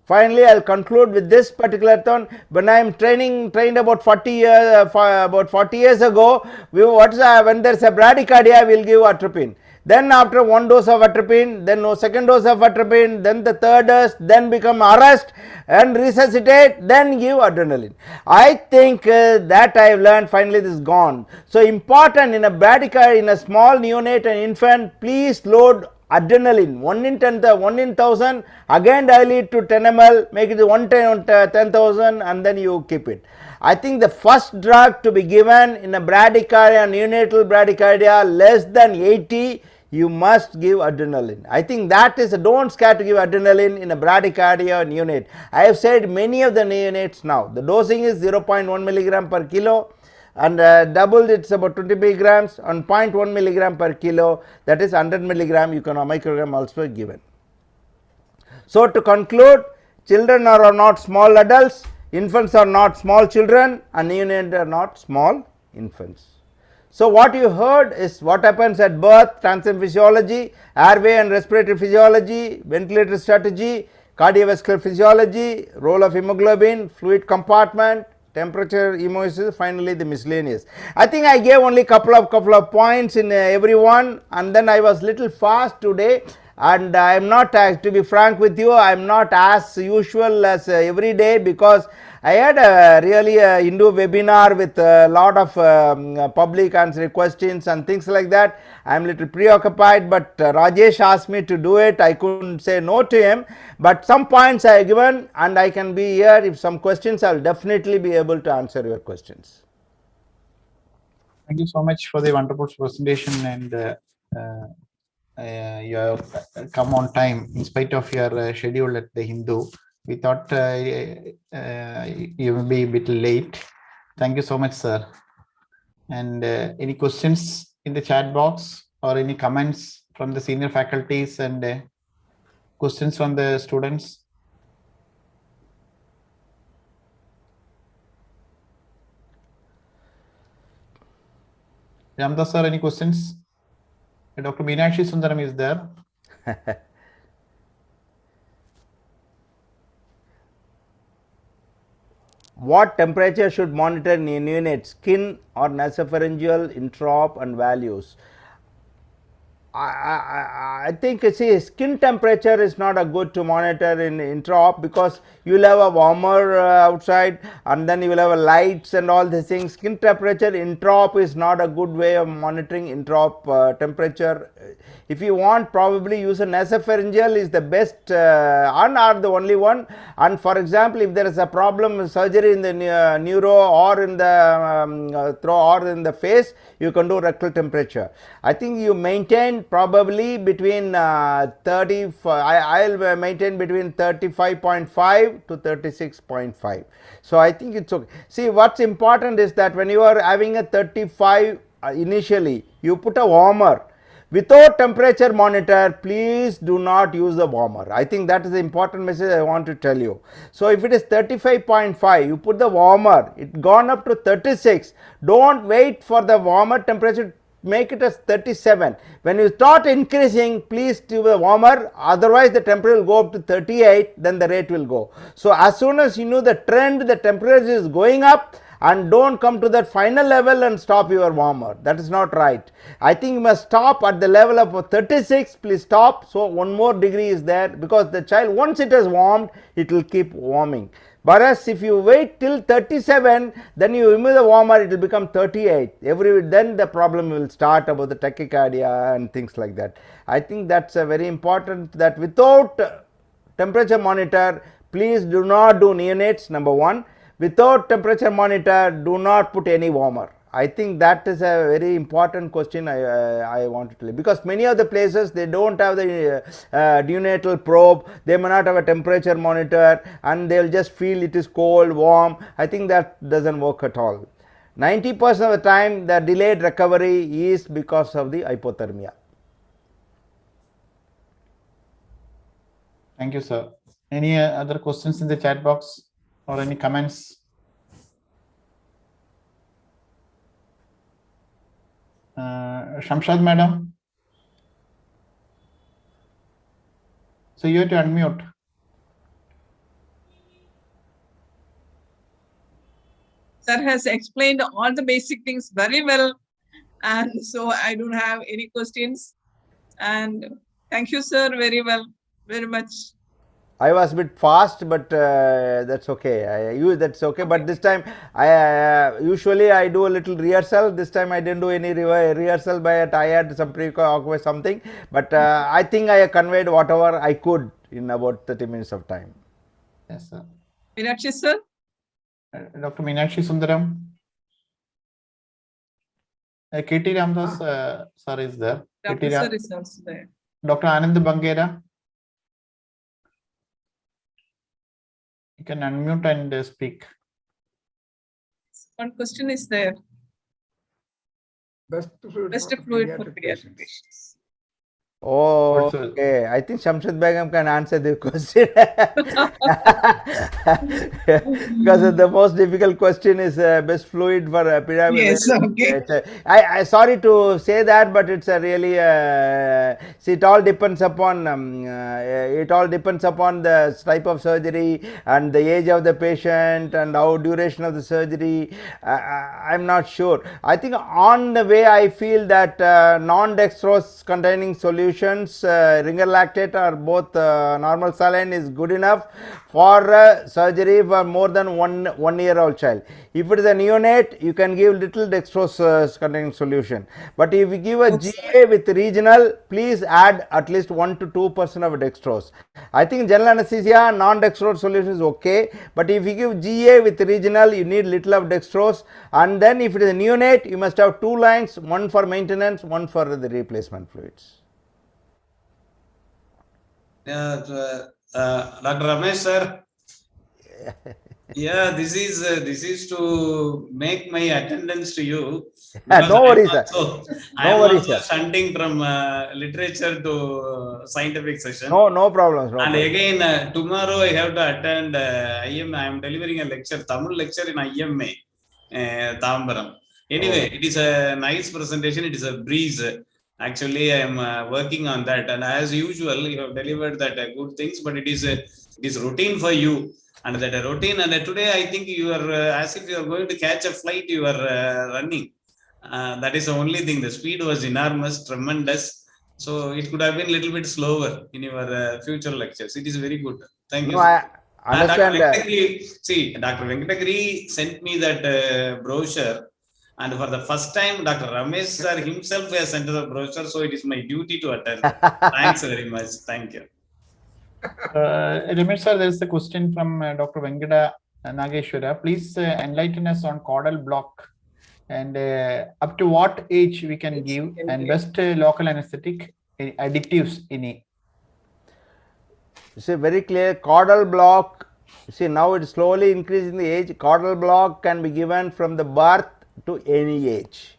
Finally, I'll conclude with this particular thing. When I am trained about 40 years ago, when there's a bradycardia, we'll give atropine. Then after one dose of atropine, then no second dose of atropine, then the third dose, then become arrest and resuscitate, then give adrenaline. I think that I have learned, finally this is gone. So important in a bradycardia, in a small neonate and infant, please load adrenaline 1 in 1000, again dilute to 10 ml, make it 10,000 and then you keep it. I think the first drug to be given in a bradycardia, neonatal bradycardia less than 80, you must give adrenaline. I think that is, don't scare to give adrenaline in a bradycardia neonate. I have said many of the neonates now, the dosing is 0.1 milligram per kilo, and doubled it's about 20 milligrams, and 0.1 milligram per kilo, that is 100 milligram, you can microgram also given. So to conclude, children are not small adults, infants are not small children, and neonates are not small infants. So what you heard is what happens at birth, transient physiology, airway and respiratory physiology, ventilator strategy, cardiovascular physiology, role of hemoglobin, fluid compartment, temperature, hemostasis, finally the miscellaneous. I think I gave only couple of points in every one, and then I was little fast today, and I am not, to be frank with you, I am not as usual as every day, because I had a really Hindu webinar with a lot of public answering questions and things like that. I am little preoccupied, but Rajesh asked me to do it. I couldn't say no to him, but some points I have given, and I can be here. If some questions, I will definitely be able to answer your questions. Thank you so much for the wonderful presentation, and you have come on time in spite of your schedule at the Hindu. We thought you will be a bit late. Thank you so much, sir. And any questions in the chat box or any comments from the senior faculties and questions from the students? Ramdas sir, any questions? Dr. Meenakshi Sundaram is there. What temperature should monitor in neonate, skin or nasopharyngeal, intraop and values? I think, see, skin temperature is not a good to monitor in intraop, because you will have a warmer outside, and then you will have a lights and all these things. Skin temperature intraop is not a good way of monitoring intraop temperature. If you want, probably use a nasopharyngeal is the best and are the only one. And for example, if there is a problem, surgery in the neuro or in the throat or in the face, you can do rectal temperature. I think you maintain probably between I'll maintain between 35.5 to 36.5. So I think it's okay. See, what's important is that when you are having a 35 initially, you put a warmer. Without temperature monitor, please do not use the warmer. I think that is the important message I want to tell you. So if it is 35.5, you put the warmer, it gone up to 36. Don't wait for the warmer temperature, make it as 37. When you start increasing, please do the warmer, otherwise the temperature will go up to 38, then the rate will go. So as soon as you know the trend, the temperature is going up, and don't come to that final level and stop your warmer. That is not right. I think you must stop at the level of 36, please stop. So one more degree is there, because the child, once it has warmed, it will keep warming. Whereas if you wait till 37, then you remove the warmer, it will become 38. Then the problem will start about the tachycardia and things like that. I think that's a very important, that without temperature monitor, please do not do neonates, number one. Without temperature monitor, do not put any warmer. I think that is a very important question I want to tell you, because many of the places they don't have the neonatal probe, they may not have a temperature monitor, and they will just feel it is cold, warm. I think that doesn't work at all. 90% of the time the delayed recovery is because of the hypothermia. Thank you, sir. Any other questions in the chat box or any comments? Shamshad madam. So you have to unmute. Sir has explained all the basic things very well, and so I don't have any questions. And thank you, sir, very much. I was a bit fast, but that's okay. That's okay. But this time, usually I do a little rehearsal. This time I didn't do any rehearsal, but I had some pre-conquest something. But I think I conveyed whatever I could in about 30 minutes of time. Yes, sir. Meenakshi, sir. Dr. Meenakshi Sundaram. KT Ramdas sir is there. Dr. Sir is also there. Dr. Anand Bangera. You can unmute and speak. One question is there. Best fluid for pediatric patients. Oh, okay. I think Shamshad Begum can answer the question. Because the most difficult question is best fluid for pyramid. Yes, okay. I sorry to say that, but it's a really see, it all depends upon the type of surgery and the age of the patient and how duration of the surgery. I'm not sure. I think on the way I feel that non-dextrose containing solutions, ringer lactate or both normal saline is good enough for surgery for more than one year old child. If it is a neonate, you can give little dextrose containing solution. But if you give a GA with regional, please add at least 1 to 2% of dextrose. I think general anesthesia non-dextrose solution is okay, but if you give GA with regional, you need little of dextrose. And then if it is a neonate, you must have 2 lines, one for maintenance, one for the replacement fluids. Dr. Ramesh sir. Yeah, this is to make my attendance to you. No worries, sir. I am also shunting from literature to scientific session. No problems. No and problems. again, tomorrow I have to attend IMA. I am delivering a lecture, Tamil lecture in IMA, Tambaram. Anyway, it is a nice presentation. It is a breeze. Actually, I am working on that, and as usual, you have delivered that good things. But it is routine for you, and that routine. And today, I think you are as if you are going to catch a flight. You are running. That is the only thing. The speed was enormous, tremendous. So it could have been a little bit slower in your future lectures. It is very good. Thank you. I understand that. See, Dr. Venkatagiri sent me that brochure. And for the first time, Dr. Ramesh sir himself has sent the brochure, so it is my duty to attend. Thanks very much. Thank you. Ramesh sir, there is a question from Dr. Venkata Nageshwara. Please enlighten us on caudal block and up to what age we can give, and best local anesthetic additives in it. See, very clear, caudal block. See, now it is slowly increasing the age. Caudal block can be given from the birth to any age.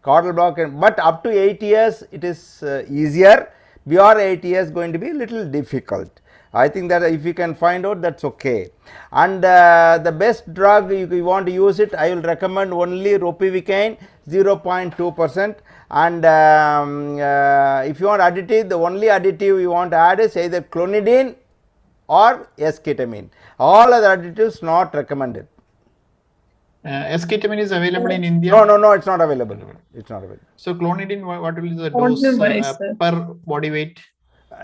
Caudal block, but up to 8 years it is easier. Beyond 8 years going to be a little difficult. I think that if you can find out, that's okay. And the best drug, you want to use it, I will recommend only ropivacaine 0.2%. And if you want additive, the only additive you want to add is either clonidine or S-ketamine. All other additives not recommended. S-ketamine is available in India? No, it's not available. It's not available. So clonidine, what will be the dose per body weight?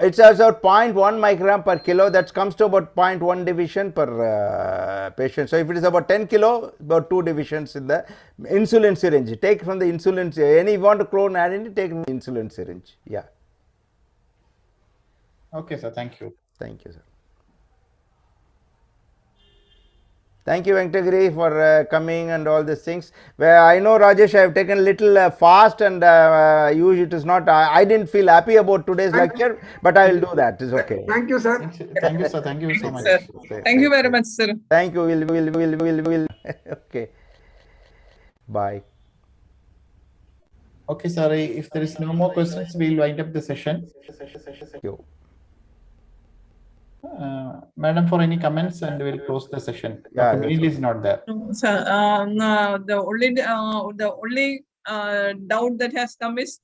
It's about 0.1 microgram per kilo. That comes to about 0.1 division per patient. So if it is about 10 kilo, about 2 divisions in the insulin syringe. Take from the insulin. Any you want to clone adenine, take from the insulin syringe. Yeah. Okay, sir. Thank you. Thank you, sir. Thank you, Venkatagiri, for coming and all these things. Where I know, Rajesh, I have taken a little fast, and usually it is not. I didn't feel happy about today's lecture, but I will do that. It's okay. Thank you, sir. Thank you, sir. Thank you so much. Sir. Thank you very much, sir. Thank you. Will. Okay. Bye. Okay, sir. If there is no more questions, we'll wind up the session. Thank you. Madam, for any comments, and we'll close the session. Yeah, Dr. Vinil is not there. No, sir, the only doubt that has come is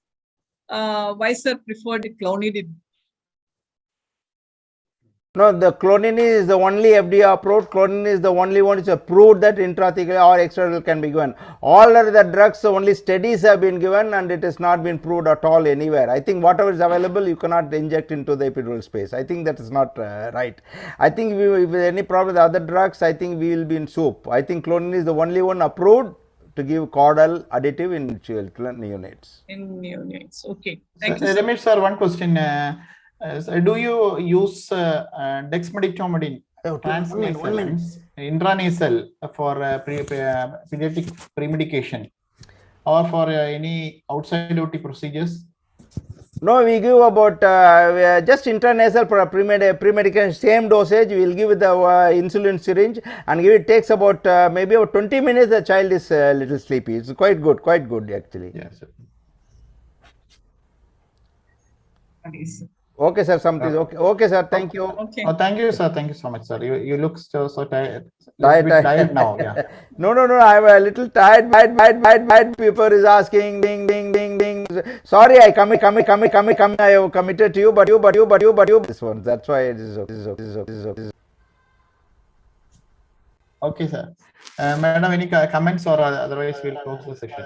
why sir preferred clonidine. No, the clonidine is the only FDA approved. Clonidine is the only one which is approved that intrathecal or external can be given. All other drugs, only studies have been given, and it has not been proved at all anywhere. I think whatever is available, you cannot inject into the epidural space. I think that is not right. I think if there is any problem with other drugs, I think we will be in soup. I think clonidine is the only one approved to give caudal additive in children neonates. In neonates. Okay. Thank you. Ramesh, sir, one question. Do you use dexmedetomidine intranasal for pediatric premedication or for any outside OT procedures? No, we give about just intranasal for a premedication, same dosage. We will give with the insulin syringe and give it. Takes about maybe about 20 minutes. The child is a little sleepy. It's quite good actually. Yes, sir. Okay, sir. Something. Okay, sir. Thank you. Okay. Oh, thank you, sir. Thank you so much, sir. You look so tired. Tired now. Yeah. No. I'm a little tired. People is asking. Ding. Sorry, I come. I have committed to you, but you. This one. That's why it is. Okay, sir. Madam, any comments, or otherwise we'll close the session?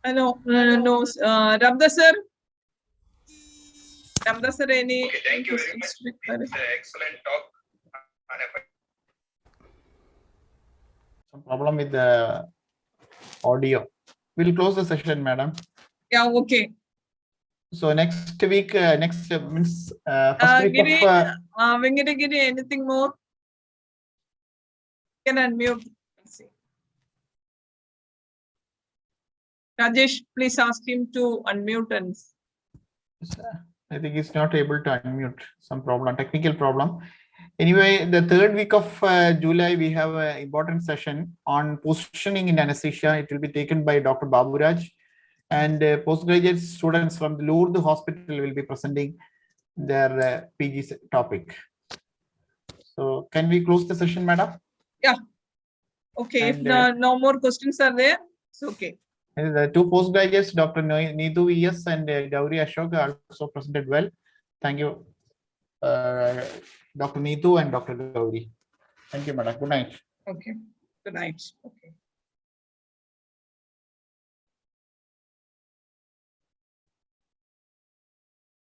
No. Ramda sir. Ramda sir, any? Okay, thank you very much. It's an excellent talk. Some problem with the audio. We'll close the session, madam. Yeah, okay. So next week, means first week Giri, of. Venkatagiri, anything more? Can unmute. Let's see. Rajesh, please ask him to unmute and. I think he's not able to unmute. Some problem, technical problem. Anyway, the third week of July, we have an important session on positioning in anesthesia. It will be taken by Dr. Baburaj, and postgraduate students from the Lourdes Hospital will be presenting their PG topic. So can we close the session, madam? Yeah. Okay. And, if no more questions are there, it's okay. The two postgraduates, Dr. Neetu V.S. and Gauri Ashok, also presented well. Thank you, Dr. Neetu and Dr. Gauri. Thank you, madam. Good night. Okay. Good night. Okay.